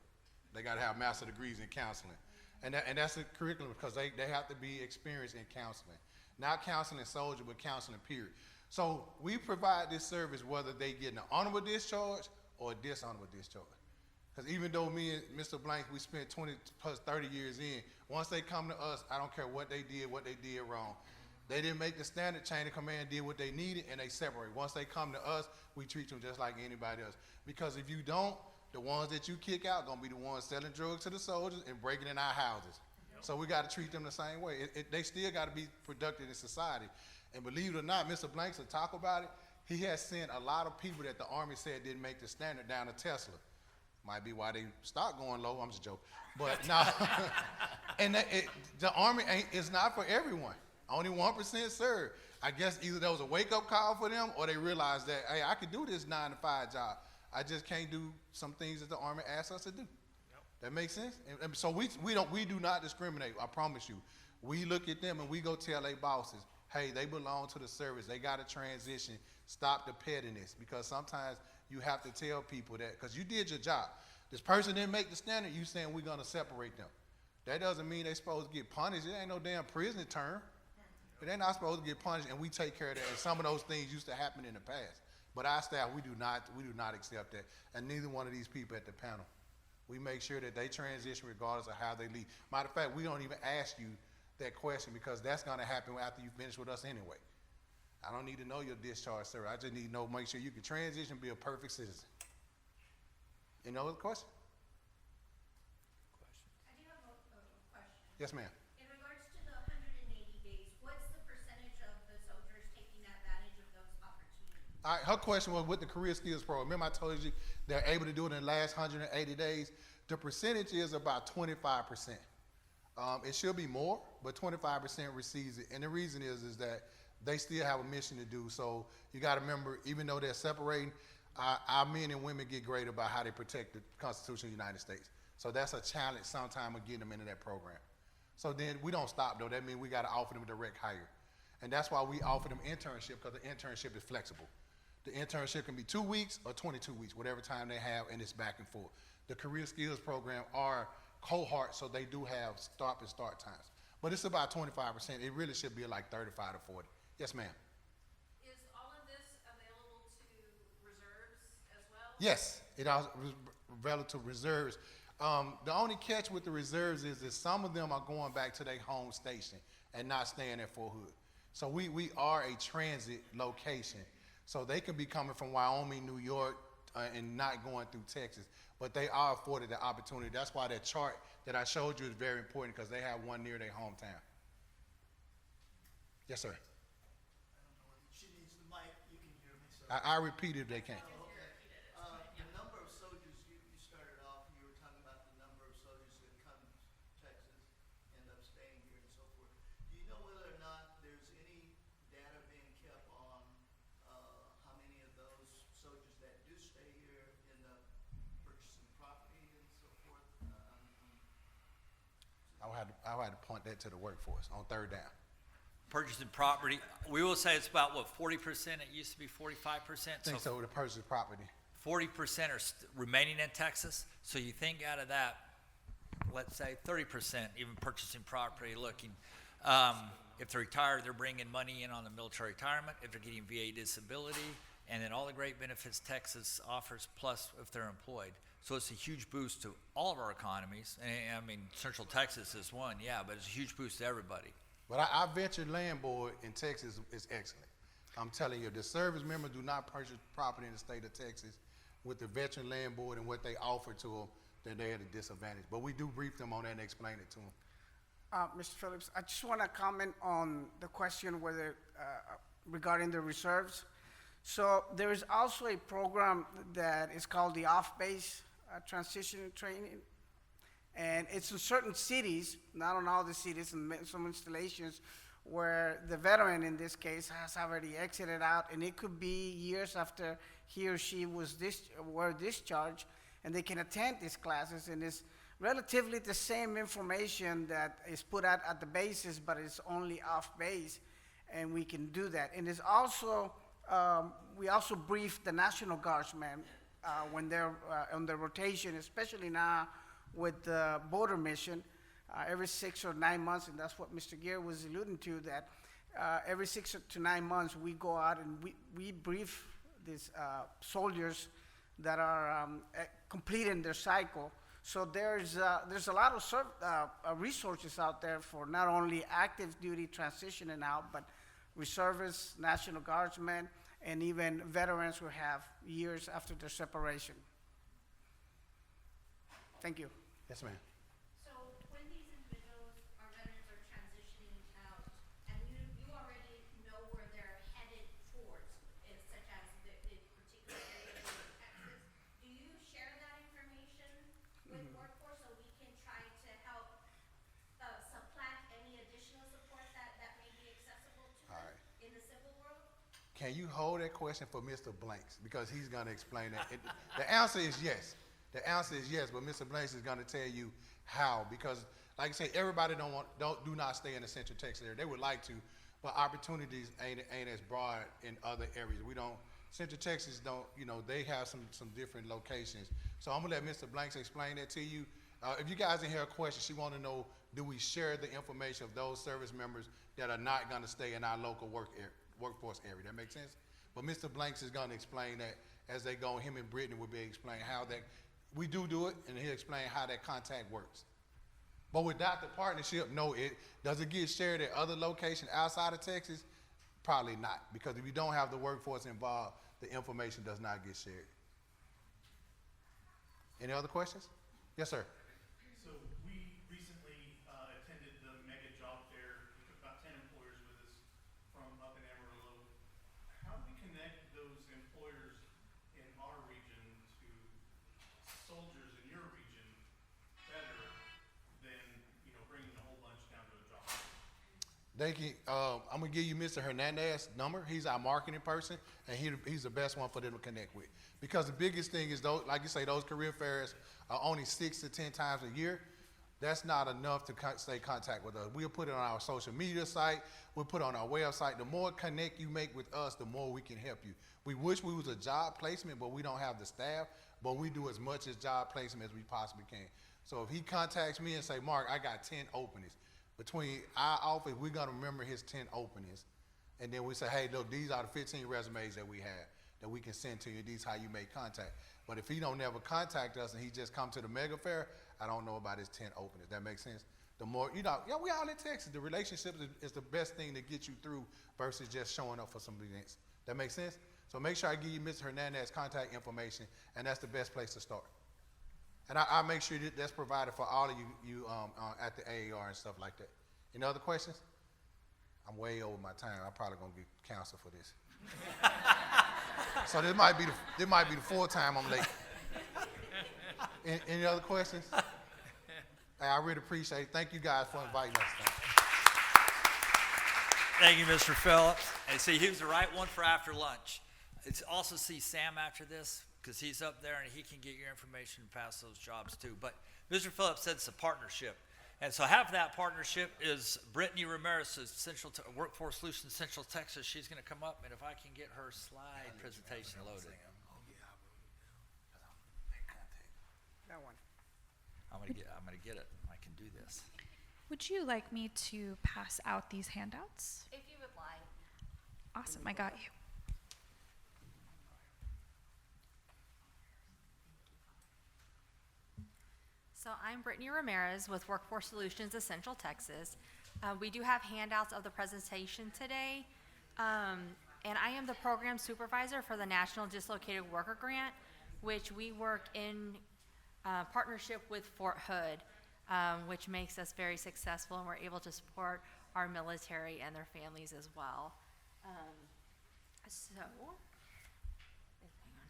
they got to have master degrees in counseling. And that's the curriculum because they have to be experienced in counseling. Not counseling soldier, but counseling period. So we provide this service whether they get an honorable discharge or a dishonorable discharge. Because even though me and Mr. Blank, we spent 20 plus 30 years in, once they come to us, I don't care what they did wrong. They didn't make the standard chain of command, did what they needed, and they separate. Once they come to us, we treat them just like anybody else. Because if you don't, the ones that you kick out gonna be the ones selling drugs to the soldiers and breaking in our houses. Yep. So we gotta treat them the same way. They still gotta be productive in society. And believe it or not, Mr. Blanks will talk about it. He has sent a lot of people that the Army said didn't make the standard down to Tesla. Might be why they stock going low. I'm just joking. But no, and the Army is not for everyone. Only 1% serve. I guess either that was a wake-up call for them, or they realized that, hey, I could do this 9-to-5 job. I just can't do some things that the Army asks us to do. Yep. That makes sense. And so we do not discriminate. I promise you. We look at them and we go tell their bosses, hey, they belong to the service. They got to transition. Stop the pettiness, because sometimes you have to tell people that because you did your job. This person didn't make the standard. You saying we're gonna separate them. That doesn't mean they're supposed to get punished. It ain't no damn prison term. But they're not supposed to get punished, and we take care of that. And some of those things used to happen in the past. But our staff, we do not accept that, and neither one of these people at the panel. We make sure that they transition regardless of how they leave. Matter of fact, we don't even ask you that question because that's gonna happen after you finish with us anyway. I don't need to know your discharge, sir. I just need to know, make sure you can transition, be a perfect citizen. Any other question? I do have a question. Yes, ma'am. In regards to the 180 days, what's the percentage of the soldiers taking advantage of those opportunities? All right, her question was with the career skills program. Remember I told you they're able to do it in the last 180 days? The percentage is about 25%. It should be more, but 25% receives it. And the reason is that they still have a mission to do. So you got to remember, even though they're separating, our men and women get great about how they protect the Constitution of the United States. So that's a challenge sometime of getting them into that program. So then we don't stop though. That means we got to offer them direct hire. And that's why we offer them internship, because the internship is flexible. The internship can be 2 weeks or 22 weeks, whatever time they have, and it's back and forth. The career skills program are cohorts, so they do have start and start times. But it's about 25%. It really should be like 35 to 40. Yes, ma'am. Is all of this available to reserves as well? Yes, it also relative reserves. The only catch with the reserves is that some of them are going back to their home station and not staying at Fort Hood. So we are a transit location. So they can be coming from Wyoming, New York, and not going through Texas. But they are afforded the opportunity. That's why that chart that I showed you is very important, because they have one near their hometown. Yes, sir. She needs the mic. You can hear me, sir. I repeat if they can. The number of soldiers, you started off, you were talking about the number of soldiers that come to Texas, end up staying here and so forth. Do you know whether or not there's any data being kept on how many of those soldiers that do stay here end up purchasing property and so forth? I'll have to point that to the workforce on third down. Purchasing property, we will say it's about, what, 40%? It used to be 45%? I think so, the purchase property. 40% are remaining in Texas. So you think out of that, let's say 30% even purchasing property, looking. If they're retired, they're bringing money in on the military retirement. If they're getting VA disability, and then all the great benefits Texas offers, plus if they're employed. So it's a huge boost to all of our economies. And, I mean, Central Texas is one, yeah, but it's a huge boost to everybody. But our venture land board in Texas is excellent. I'm telling you, the service members do not purchase property in the state of Texas. With the veteran land board and what they offer to them, then they're at a disadvantage. But we do brief them on that and explain it to them. Mr. Phillips, I just want to comment on the question whether regarding the reserves. So there is also a program that is called the off-base transition training, and it's in certain cities, not on all the cities, and some installations where the veteran in this case has already exited out, and it could be years after he or she were discharged, and they can attend these classes, and it's relatively the same information that is put out at the bases, but it's only off base, and we can do that. And it's also, we also brief the National Guardsmen when they're on the rotation, especially now with the border mission, every 6 or 9 months, and that's what Mr. Gear was alluding to, that every 6 to 9 months we go out and we brief these soldiers that are completing their cycle. So there's a lot of resources out there for not only active duty transitioning out, but reservists, National Guardsmen, and even veterans who have years after their separation. Thank you. Yes, ma'am. So when these individuals or veterans are transitioning out, and you already know where they're headed towards, such as the particular area of Texas, do you share that information with workforce so we can try to help supplant any additional support that may be accessible to them in the civil world? Can you hold that question for Mr. Blanks, because he's going to explain that. The answer is yes. The answer is yes, but Mr. Blanks is going to tell you how, because like I say, everybody do not stay in the Central Texas area. They would like to, but opportunities ain't as broad in other areas. Central Texas don't, they have some different locations. So I'm gonna let Mr. Blanks explain that to you. If you guys didn't hear a question, she want to know, do we share the information of those service members that are not going to stay in our local workforce area? That makes sense? But Mr. Blanks is going to explain that as they go. Him and Brittany will be explaining how that, we do it, and he'll explain how that contact works. But without the partnership, no, does it get shared at other locations outside of Texas? Probably not, because if you don't have the workforce involved, the information does not get shared. Any other questions? Yes, sir. So we recently attended the mega job fair. We took about 10 employers with us from up in Amarillo. How do we connect those employers in our region to soldiers in your region better than bringing a whole bunch down to a job fair? They can. I'm gonna give you Mr. Hernandez's number. He's our marketing person, and he's the best one for them to connect with. Because the biggest thing is those, like you say, those career fairs are only 6 to 10 times a year. That's not enough to stay in contact with us. We'll put it on our social media site. We'll put it on our website. The more connect you make with us, the more we can help you. We wish we was a job placement, but we don't have the staff. But we do as much as job placement as we possibly can. So if he contacts me and say, Mark, I got 10 openings. Between our office, we're gonna remember his 10 openings. And then we say, hey, look, these are the 15 resumes that we have that we can send to you. These how you make contact. But if he don't never contact us and he just come to the mega fair, I don't know about his 10 openings. That makes sense? The more, we all in Texas. The relationship is the best thing to get you through versus just showing up for some events. That makes sense? So make sure I give you Mr. Hernandez's contact information, and that's the best place to start. And I'll make sure that's provided for all of you at the AAR and stuff like that. Any other questions? I'm way over my time. I'm probably gonna get counseled for this. So this might be the fourth time I'm late. Any other questions? Hey, I really appreciate it. Thank you guys for inviting us. Thank you, Mr. Phillips. And see, he was the right one for after lunch. It's also see Sam after this, because he's up there and he can get your information and pass those jobs too. But Mr. Phillips said it's a partnership. And so half of that partnership is Brittany Ramirez, Workforce Solutions Central Texas. She's going to come up, and if I can get her slide presentation loaded. That one. I'm going to get it. I can do this. Would you like me to pass out these handouts? If you would like. Awesome, I got you. So I'm Brittany Ramirez with Workforce Solutions of Central Texas. We do have handouts of the presentation today. And I am the program supervisor for the National Dislocated Worker Grant, which we work in partnership with Fort Hood, which makes us very successful, and we're able to support our military and their families as well. Hang on.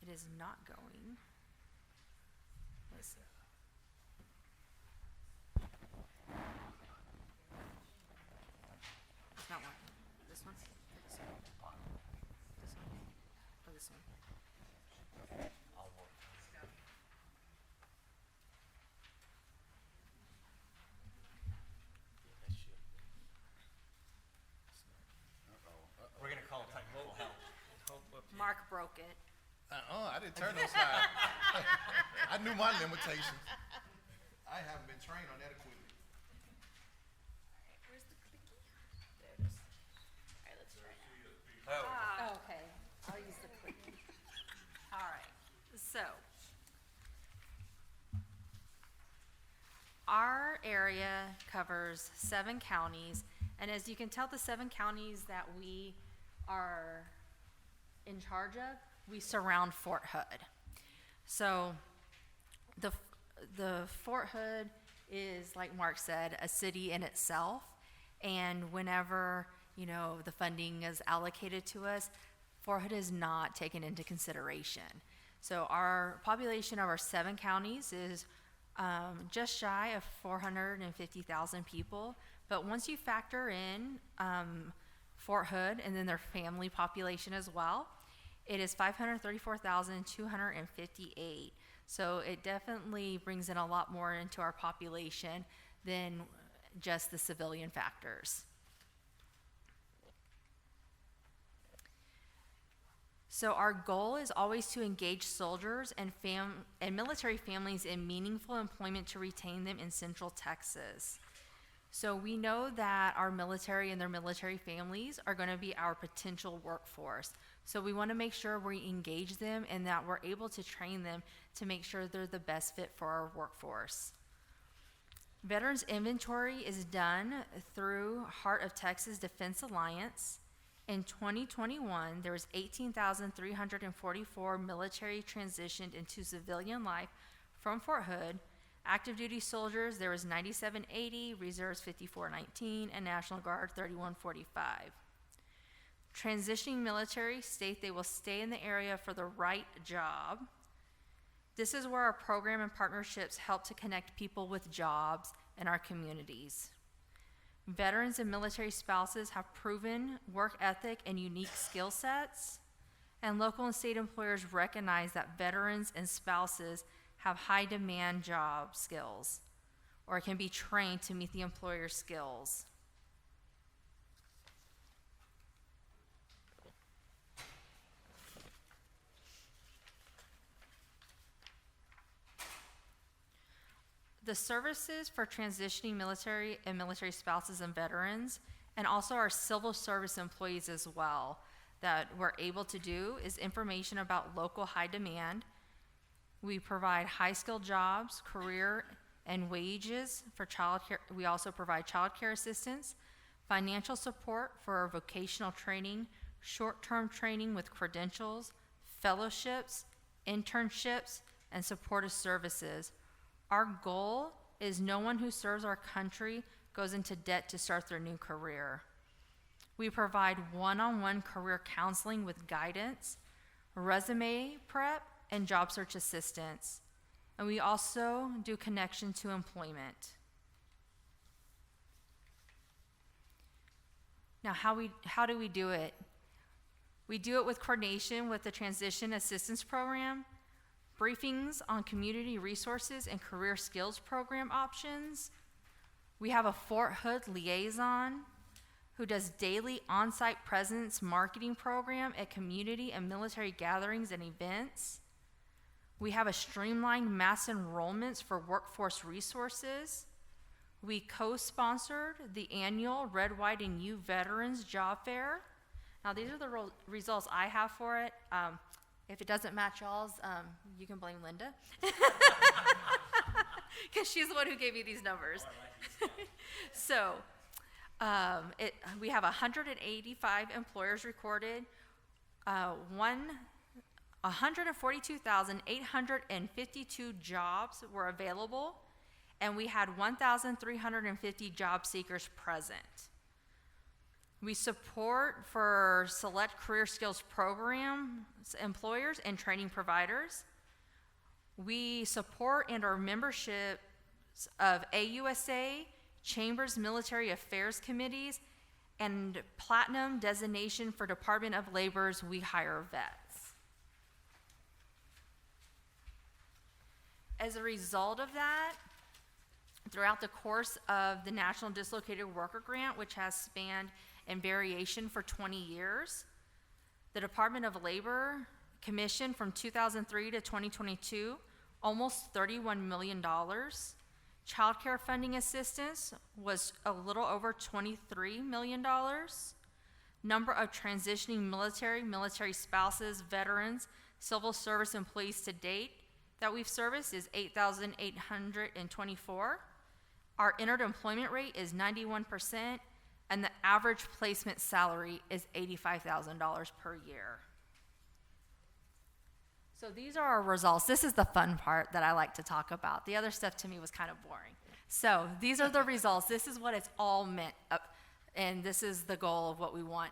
It is not going. Let's see. It's not one. This one? This one? This one? Or this one? We're going to call technical help. Mark broke it. I didn't turn those slides. I knew my limitations. I haven't been trained on that equipment. Where's the clicky? There it is. All right, let's try it. Oh. Okay, I'll use the clicky. All right, so our area covers 7 counties, and as you can tell, the 7 counties that we are in charge of, we surround Fort Hood. So the Fort Hood is, like Mark said, a city in itself, and whenever the funding is allocated to us, Fort Hood is not taken into consideration. So our population of our 7 counties is just shy of 450,000 people, but once you factor in Fort Hood and then their family population as well, it is 534,258. So it definitely brings in a lot more into our population than just the civilian factors. So our goal is always to engage soldiers and military families in meaningful employment to retain them in Central Texas. So we know that our military and their military families are going to be our potential workforce. So we want to make sure we engage them and that we're able to train them to make sure they're the best fit for our workforce. Veterans inventory is done through Heart of Texas Defense Alliance. In 2021, there was 18,344 military transitioned into civilian life from Fort Hood. Active duty soldiers, there was 9,780, reserves 5,419, and National Guard 3,145. Transitioning military state they will stay in the area for the right job. This is where our program and partnerships help to connect people with jobs in our communities. Veterans and military spouses have proven work ethic and unique skill sets, and local and state employers recognize that veterans and spouses have high demand job skills or can be trained to meet the employer's skills. The services for transitioning military and military spouses and veterans, and also our civil service employees as well, that we're able to do is information about local high demand. We provide high-skilled jobs, career and wages for childcare. We also provide childcare assistance, financial support for vocational training, short-term training with credentials, fellowships, internships, and supportive services. Our goal is no one who serves our country goes into debt to start their new career. We provide one-on-one career counseling with guidance, resume prep, and job search assistance. And we also do connection to employment. Now, how do we do it? We do it with coordination with the Transition Assistance Program, briefings on community resources and career skills program options. We have a Fort Hood liaison who does daily on-site presence marketing program at community and military gatherings and events. We have a streamlined mass enrollments for workforce resources. We co-sponsored the annual Red, White, and U Veterans Job Fair. Now, these are the results I have for it. If it doesn't match y'all's, you can blame Linda. Because she's the one who gave you these numbers. So, we have 185 employers recorded, 142,852 jobs were available, and we had 1,350 job seekers present. We support for select career skills programs, employers, and training providers. We support and our memberships of AUSA, Chambers Military Affairs Committees, and Platinum designation for Department of Labor's We Hire Vets. As a result of that, throughout the course of the National Dislocated Worker Grant, which has spanned in variation for 20 years, the Department of Labor commissioned from 2003 to 2022 almost $31 million. Childcare funding assistance was a little over $23 million. Number of transitioning military spouses, veterans, civil service employees to date that we've serviced is 8,824. Our entered employment rate is 91%, and the average placement salary is $85,000 per year. So these are our results. This is the fun part that I like to talk about. The other stuff to me was kind of boring. So these are the results. This is what it's all meant, and this is the goal of what we want.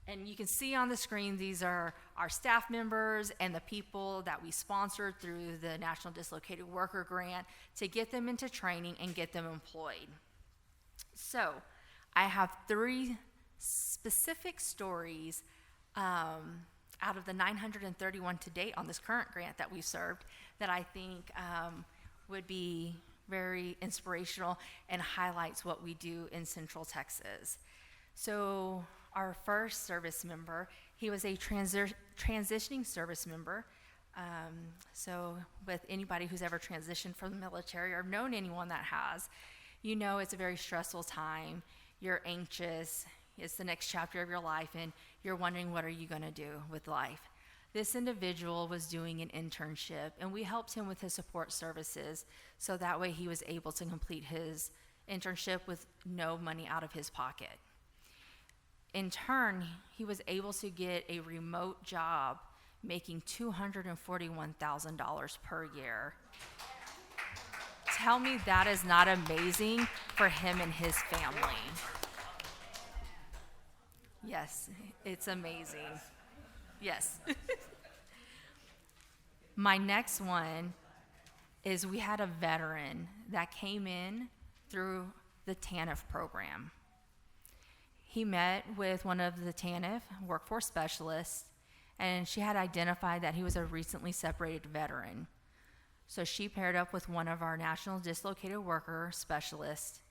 And you can see on the screen, these are our staff members and the people that we sponsored through the National Dislocated Worker Grant to get them into training and get them employed. So I have 3 specific stories out of the 931 to date on this current grant that we've served that I think would be very inspirational and highlights what we do in Central Texas. So our first service member, he was a transitioning service member. So with anybody who's ever transitioned from the military or known anyone that has, you know it's a very stressful time. You're anxious. It's the next chapter of your life, and you're wondering, what are you going to do with life? This individual was doing an internship, and we helped him with his support services, so that way he was able to complete his internship with no money out of his pocket. In turn, he was able to get a remote job making $241,000 per year. Tell me that is not amazing for him and his family. Yes, it's amazing. Yes. My next one is we had a veteran that came in through the TANF program. He met with one of the TANF workforce specialists, and she had identified that he was a recently separated veteran. So she paired up with one of our national dislocated worker specialists,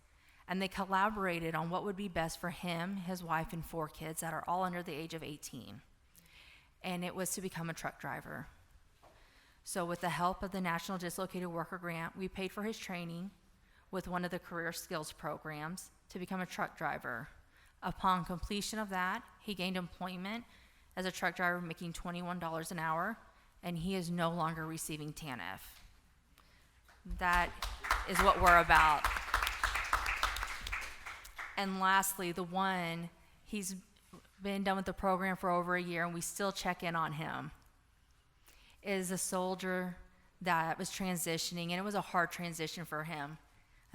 and they collaborated on what would be best for him, his wife, and 4 kids that are all under the age of 18. And it was to become a truck driver. So with the help of the National Dislocated Worker Grant, we paid for his training with one of the career skills programs to become a truck driver. Upon completion of that, he gained employment as a truck driver making $21 an hour, and he is no longer receiving TANF. That is what we're about. And lastly, the one, he's been done with the program for over a year, and we still check in on him, is a soldier that was transitioning, and it was a hard transition for him.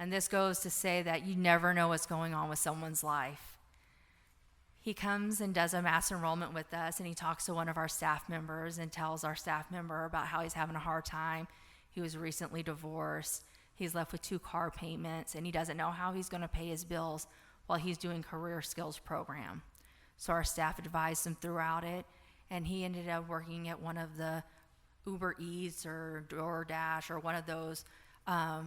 And this goes to say that you never know what's going on with someone's life. He comes and does a mass enrollment with us, and he talks to one of our staff members and tells our staff member about how he's having a hard time. He was recently divorced. He's left with 2 car payments, and he doesn't know how he's going to pay his bills while he's doing career skills program. So our staff advised him throughout it, and he ended up working at one of the Uber Eats or DoorDash or one of those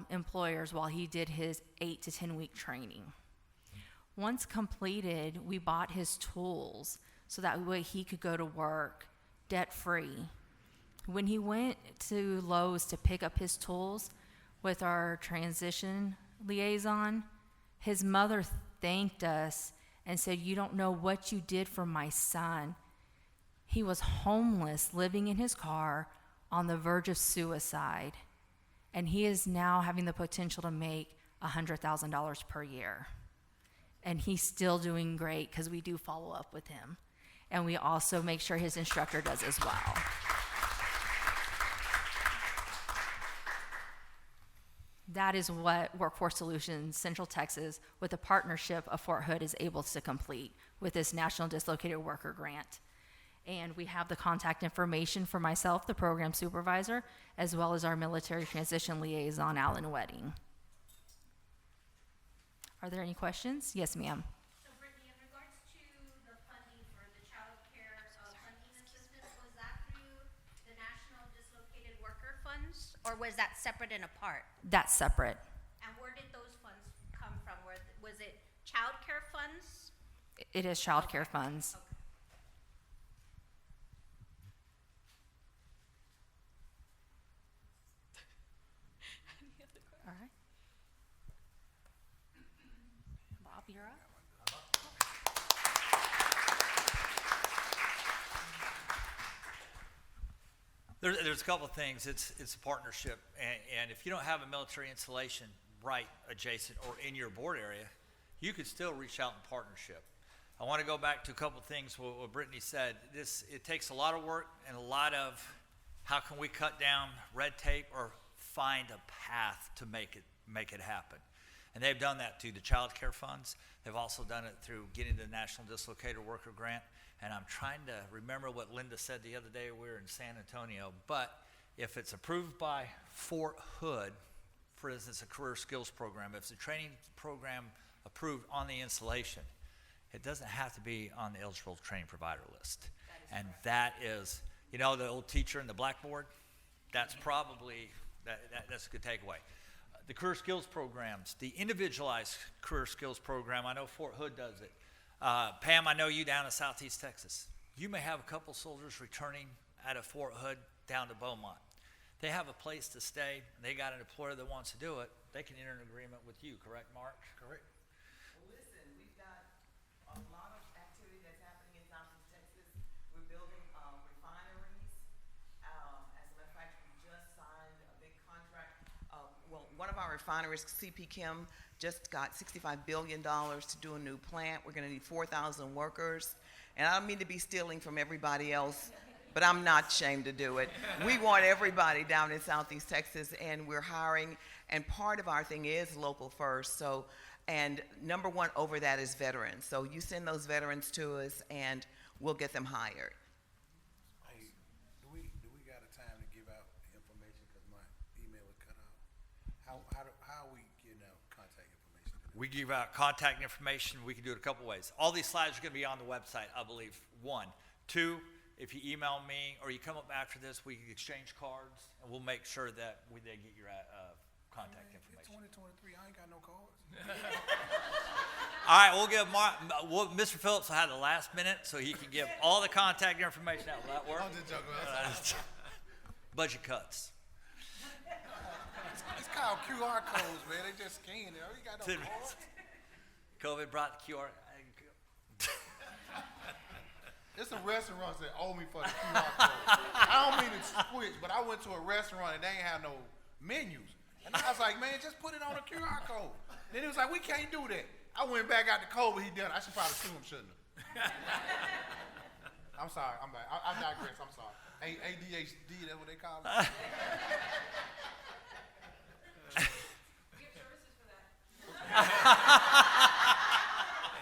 employers while he did his 8 to 10 week training. Once completed, we bought his tools so that way he could go to work debt-free. When he went to Lowe's to pick up his tools with our transition liaison, his mother thanked us and said, "You don't know what you did for my son. He was homeless, living in his car on the verge of suicide, and he is now having the potential to make $100,000 per year." And he's still doing great because we do follow up with him. And we also make sure his instructor does as well. That is what Workforce Solutions Central Texas, with a partnership of Fort Hood, is able to complete with this National Dislocated Worker Grant. And we have the contact information for myself, the program supervisor, as well as our military transition liaison, Alan Wedding. Are there any questions? Yes, ma'am. So Brittany, in regards to the funding for the child care funding assistance, was that through the National Dislocated Worker Funds, or was that separate and apart? That's separate. And where did those funds come from? Was it child care funds? It is child care funds. Okay. All right. Bob, you're up. There's a couple of things. It's a partnership, and if you don't have a military installation right adjacent or in your board area, you could still reach out in partnership. I want to go back to a couple of things what Brittany said. It takes a lot of work and a lot of how can we cut down red tape or find a path to make it happen. And they've done that through the child care funds. They've also done it through getting the National Dislocated Worker Grant. And I'm trying to remember what Linda said the other day. We were in San Antonio. But if it's approved by Fort Hood, for instance, a career skills program, if it's a training program approved on the installation, it doesn't have to be on the eligible training provider list. And that is, you know, the old teacher and the blackboard? That's probably, that's a good takeaway. The career skills programs, the individualized career skills program, I know Fort Hood does it. Pam, I know you down in Southeast Texas. You may have a couple soldiers returning out of Fort Hood down to Beaumont. They have a place to stay. They got an employer that wants to do it. They can enter an agreement with you, correct, Mark? Correct. Well, listen, we've got a lot of activity that's happening in Southeast Texas. We're building refineries. As a matter of fact, we just signed a big contract. Well, one of our refineries, CP Chem, just got $65 billion to do a new plant. We're going to need 4,000 workers. And I don't mean to be stealing from everybody else, but I'm not ashamed to do it. We want everybody down in Southeast Texas, and we're hiring. And part of our thing is local first. So, and number one over that is veterans. So you send those veterans to us, and we'll get them hired. Hey, do we got a time to give out information because my email was cut off? How are we getting out contact information? we give out contact information. We can do it a couple ways. All these slides are going to be on the website, I believe. 1. 2, if you email me or you come up after this, we can exchange cards, and we'll make sure that they get your contact information. 2023, I ain't got no cards. All right, we'll give Mr. Phillips will have the last minute so he can give all the contact information out. Will that work? I'm just joking. Budget cuts. It's called QR codes, man. They just scan it. You got no cards. COVID brought the QR. There's some restaurants that owe me for the QR code. I don't mean to switch, but I went to a restaurant and they ain't have no menus. And I was like, man, just put it on a QR code. Then he was like, we can't do that. I went back out the code, but he done. I should probably sue him, shouldn't I? I'm sorry. I'm back. I digress. I'm sorry. ADHD, that's what they call it. There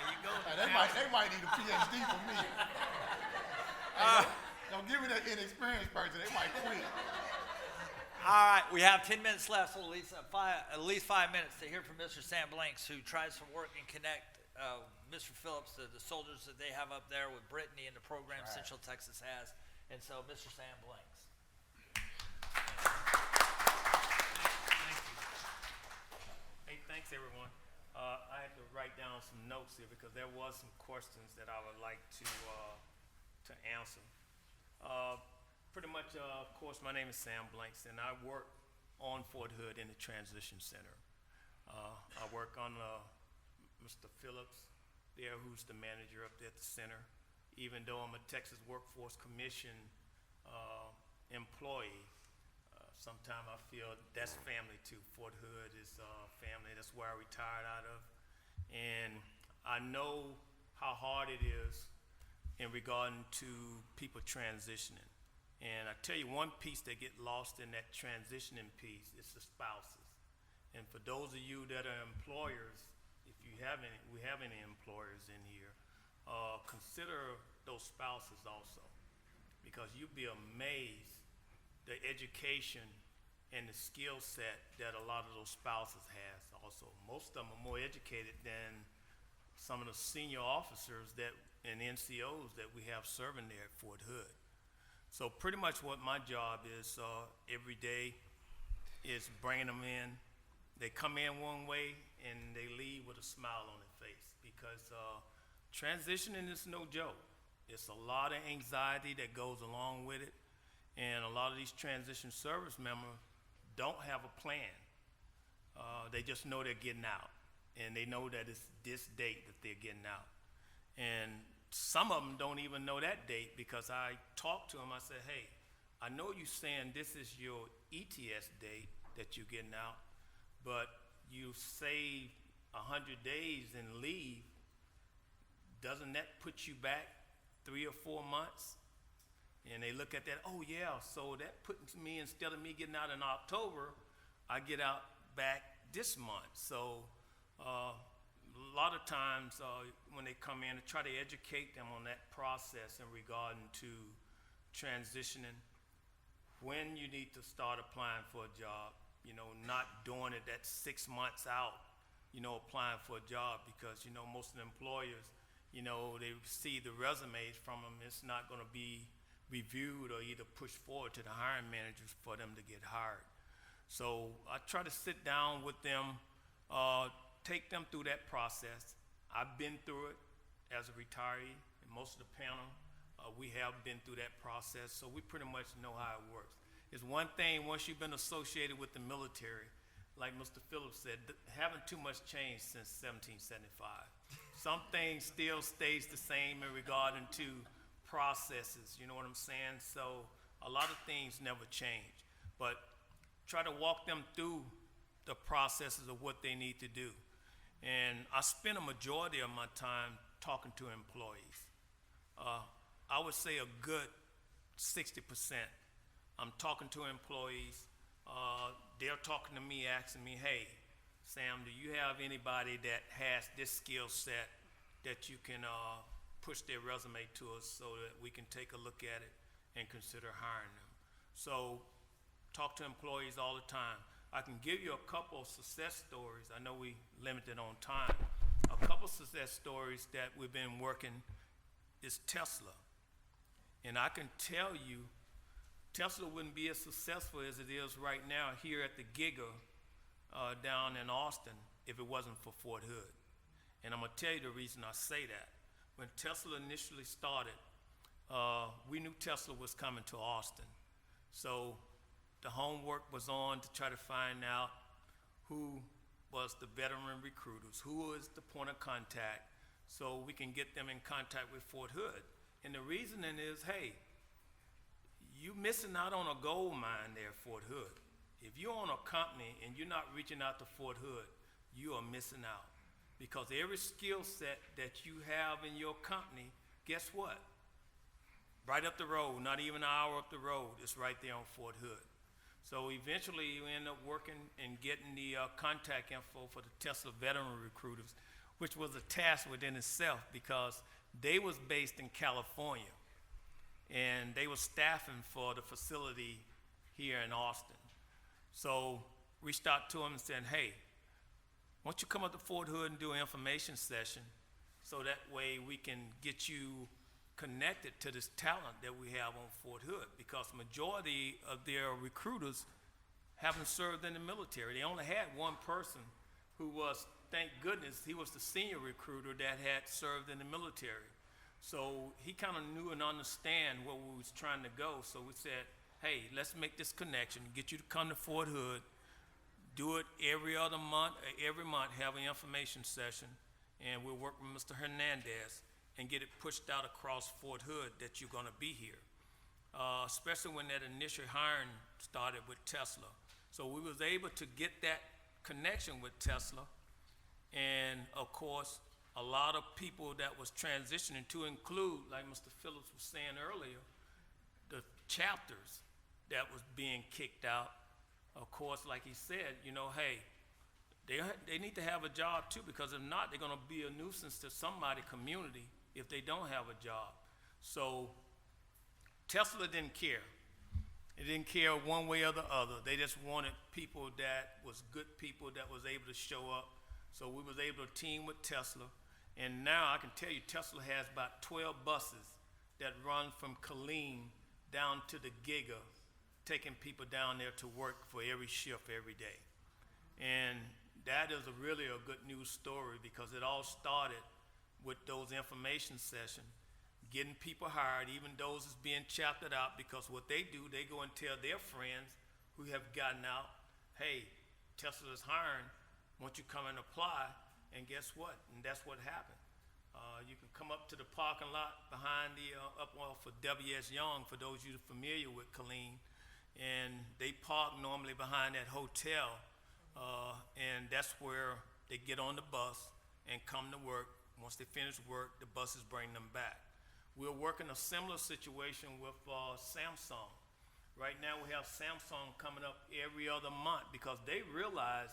you go. They might need a PhD for me. Don't give me that inexperienced person. They might quit. All right, we have 10 minutes left, so at least 5 minutes to hear from Mr. Sam Blanks, who tries to work and connect Mr. Phillips to the soldiers that they have up there with Brittany and the program Central Texas has. And so, Mr. Sam Blanks. Hey, thanks everyone. I had to write down some notes here because there was some questions that I would like to answer. Pretty much, of course, my name is Sam Blanks, and I work on Fort Hood in the Transition Center. I work on Mr. Phillips there, who's the manager up there at the center. Even though I'm a Texas Workforce Commission employee, sometimes I feel that's family too. Fort Hood is family. That's where I retired out of. And I know how hard it is in regarding to people transitioning. And I tell you, one piece that get lost in that transitioning piece is the spouses. And for those of you that are employers, if you have any, we have any employers in here, consider those spouses also, because you'd be amazed the education and the skill set that a lot of those spouses has also. Most of them are more educated than some of the senior officers that and NCOs that we have serving there at Fort Hood. So pretty much what my job is every day is bringing them in. They come in one way and they leave with a smile on their face, because transitioning is no joke. It's a lot of anxiety that goes along with it, and a lot of these transition service members don't have a plan. They just know they're getting out, and they know that it's this date that they're getting out. And some of them don't even know that date, because I talked to them. I said, hey, I know you saying this is your ETS date that you're getting out, but you save 100 days and leave. Doesn't that put you back 3 or 4 months? And they look at that, oh yeah, so that puts me, instead of me getting out in October, I get out back this month. So a lot of times when they come in, I try to educate them on that process in regarding to transitioning, when you need to start applying for a job, you know, not doing it that 6 months out, you know, applying for a job, because, you know, most of the employers, you know, they see the resumes from them, it's not going to be reviewed or either pushed forward to the hiring managers for them to get hired. So I try to sit down with them, take them through that process. I've been through it as a retiree, and most of the panel, we have been through that process, so we pretty much know how it works. It's one thing, once you've been associated with the military, like Mr. Phillips said, haven't too much changed since 1775. Some things still stays the same in regarding to processes, you know what I'm saying? So a lot of things never change, but try to walk them through the processes of what they need to do. And I spend a majority of my time talking to employees. I would say a good 60%. I'm talking to employees. They're talking to me, asking me, hey, Sam, do you have anybody that has this skill set that you can push their resume to us so that we can take a look at it and consider hiring them? So talk to employees all the time. I can give you a couple of success stories. I know we limited on time. A couple success stories that we've been working is Tesla. And I can tell you, Tesla wouldn't be as successful as it is right now here at the Giga down in Austin if it wasn't for Fort Hood. And I'm gonna tell you the reason I say that. When Tesla initially started, we knew Tesla was coming to Austin. So the homework was on to try to find out who was the veteran recruiters, who is the point of contact, so we can get them in contact with Fort Hood. And the reasoning is, hey, you missing out on a gold mine there at Fort Hood. If you own a company and you're not reaching out to Fort Hood, you are missing out. Because every skill set that you have in your company, guess what? Right up the road, not even an hour up the road, it's right there on Fort Hood. So eventually you end up working and getting the contact info for the Tesla veteran recruiters, which was a task within itself because they was based in California and they were staffing for the facility here in Austin. So reached out to them and said, hey, why don't you come up to Fort Hood and do an information session so that way we can get you connected to this talent that we have on Fort Hood, because majority of their recruiters haven't served in the military. They only had one person who was, thank goodness, he was the senior recruiter that had served in the military. So he kind of knew and understand where we was trying to go. So we said, hey, let's make this connection, get you to come to Fort Hood, do it every other month, every month, have an information session, and we'll work with Mr. Hernandez and get it pushed out across Fort Hood that you're gonna be here. Especially when that initial hiring started with Tesla. So we was able to get that connection with Tesla, and of course, a lot of people that was transitioning, to include, like Mr. Phillips was saying earlier, the chapters that was being kicked out. Of course, like he said, you know, hey, they need to have a job too, because if not, they're gonna be a nuisance to somebody's community if they don't have a job. So Tesla didn't care. It didn't care one way or the other. They just wanted people that was good people that was able to show up. So we was able to team with Tesla. And now I can tell you Tesla has about 12 buses that run from Killeen down to the Giga, taking people down there to work for every shift every day. And that is really a good news story, because it all started with those information sessions, getting people hired, even those that's being chaptered out, because what they do, they go and tell their friends who have gotten out, hey, Tesla is hiring, won't you come and apply? And guess what? And that's what happened. You can come up to the parking lot behind the, up off of W.S. Young, for those of you familiar with Killeen, and they park normally behind that hotel, and that's where they get on the bus and come to work. Once they finish work, the buses bring them back. We're working a similar situation with Samsung. Right now we have Samsung coming up every other month because they realize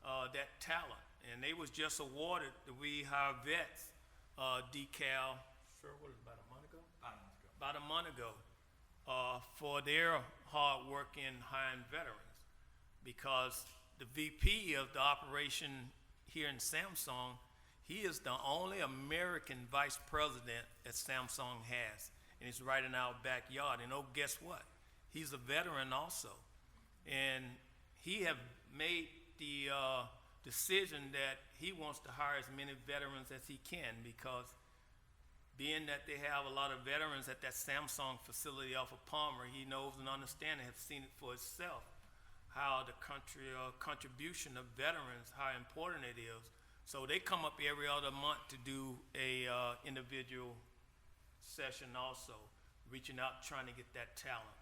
that talent. And they was just awarded the We Hire Vets decal, sure, what is it, about a month ago? About a month ago, for their hard work in hiring veterans. Because the VP of the operation here in Samsung, he is the only American vice president that Samsung has, and he's right in our backyard. And oh, guess what? He's a veteran also, and he have made the decision that he wants to hire as many veterans as he can, because being that they have a lot of veterans at that Samsung facility off of Palmer, he knows and understands and have seen it for himself, how the country contribution of veterans, how important it is. So they come up every other month to do a individual session also, reaching out, trying to get that talent.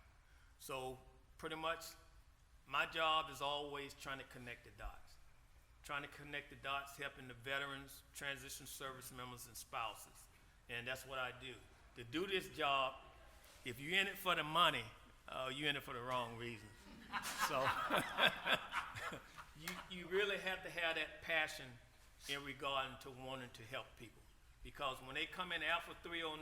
So pretty much my job is always trying to connect the dots. Trying to connect the dots, helping the veterans, transition service members, and spouses. And that's what I do. To do this job, if you're in it for the money, you're in it for the wrong reason. So you really have to have that passion in regard to wanting to help people. Because when they come in Alpha 309,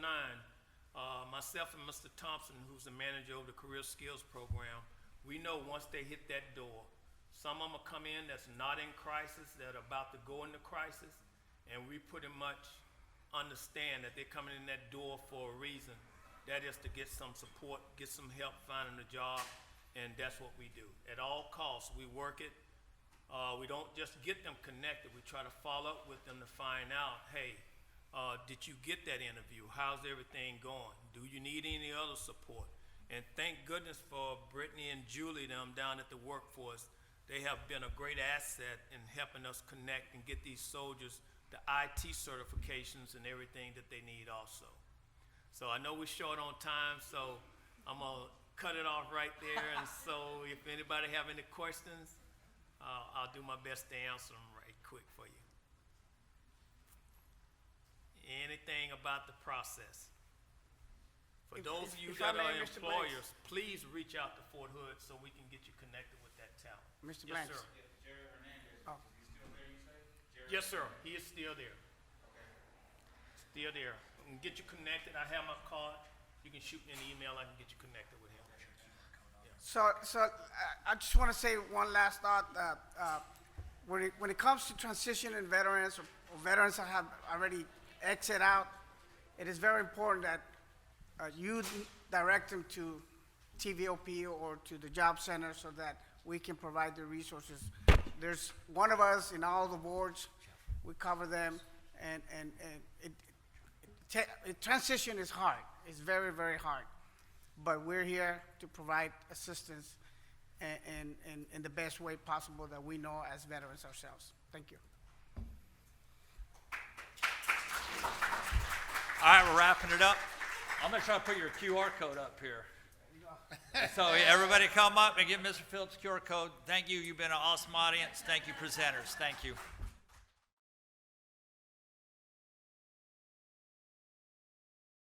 myself and Mr. Thompson, who's the manager of the Career Skills Program, we know once they hit that door, Some of them will come in that's not in crisis, that are about to go into crisis, and we pretty much understand that they're coming in that door for a reason. That is to get some support, get some help finding a job, and that's what we do. At all costs, we work it. We don't just get them connected. We try to follow up with them to find out, hey, did you get that interview? How's everything going? Do you need any other support? And thank goodness for Brittany and Julie them down at the workforce. They have been a great asset in helping us connect and get these soldiers the IT certifications and everything that they need also. So I know we're short on time, so I'm gonna cut it off right there. And so if anybody have any questions, I'll do my best to answer them right quick for you. Anything about the process? For those of you if I that are may, Mr. employers, please reach out to Fort Hood so we can get you connected with that talent. Mr. Yes, Blanks. sir. Oh. Yes, sir. He is still there. Still there. I can get you connected. I have my card. You can shoot me an email. I can get you connected with him. So I just want to say one last thought. When it comes to transitioning veterans or veterans that have already exit out, it is very important that you direct them to TVOP or to the job center so that we can provide the resources. There's one of us in all the boards. We cover them, and transition is hard. It's very, very hard. But we're here to provide assistance in the best way possible that we know as veterans ourselves. Thank you. All right, we're wrapping it up. I'm going to try to put your QR code up here. So everybody come up and give Mr. Phillips QR code. Thank you. You've been an awesome audience. Thank you, presenters. Thank you.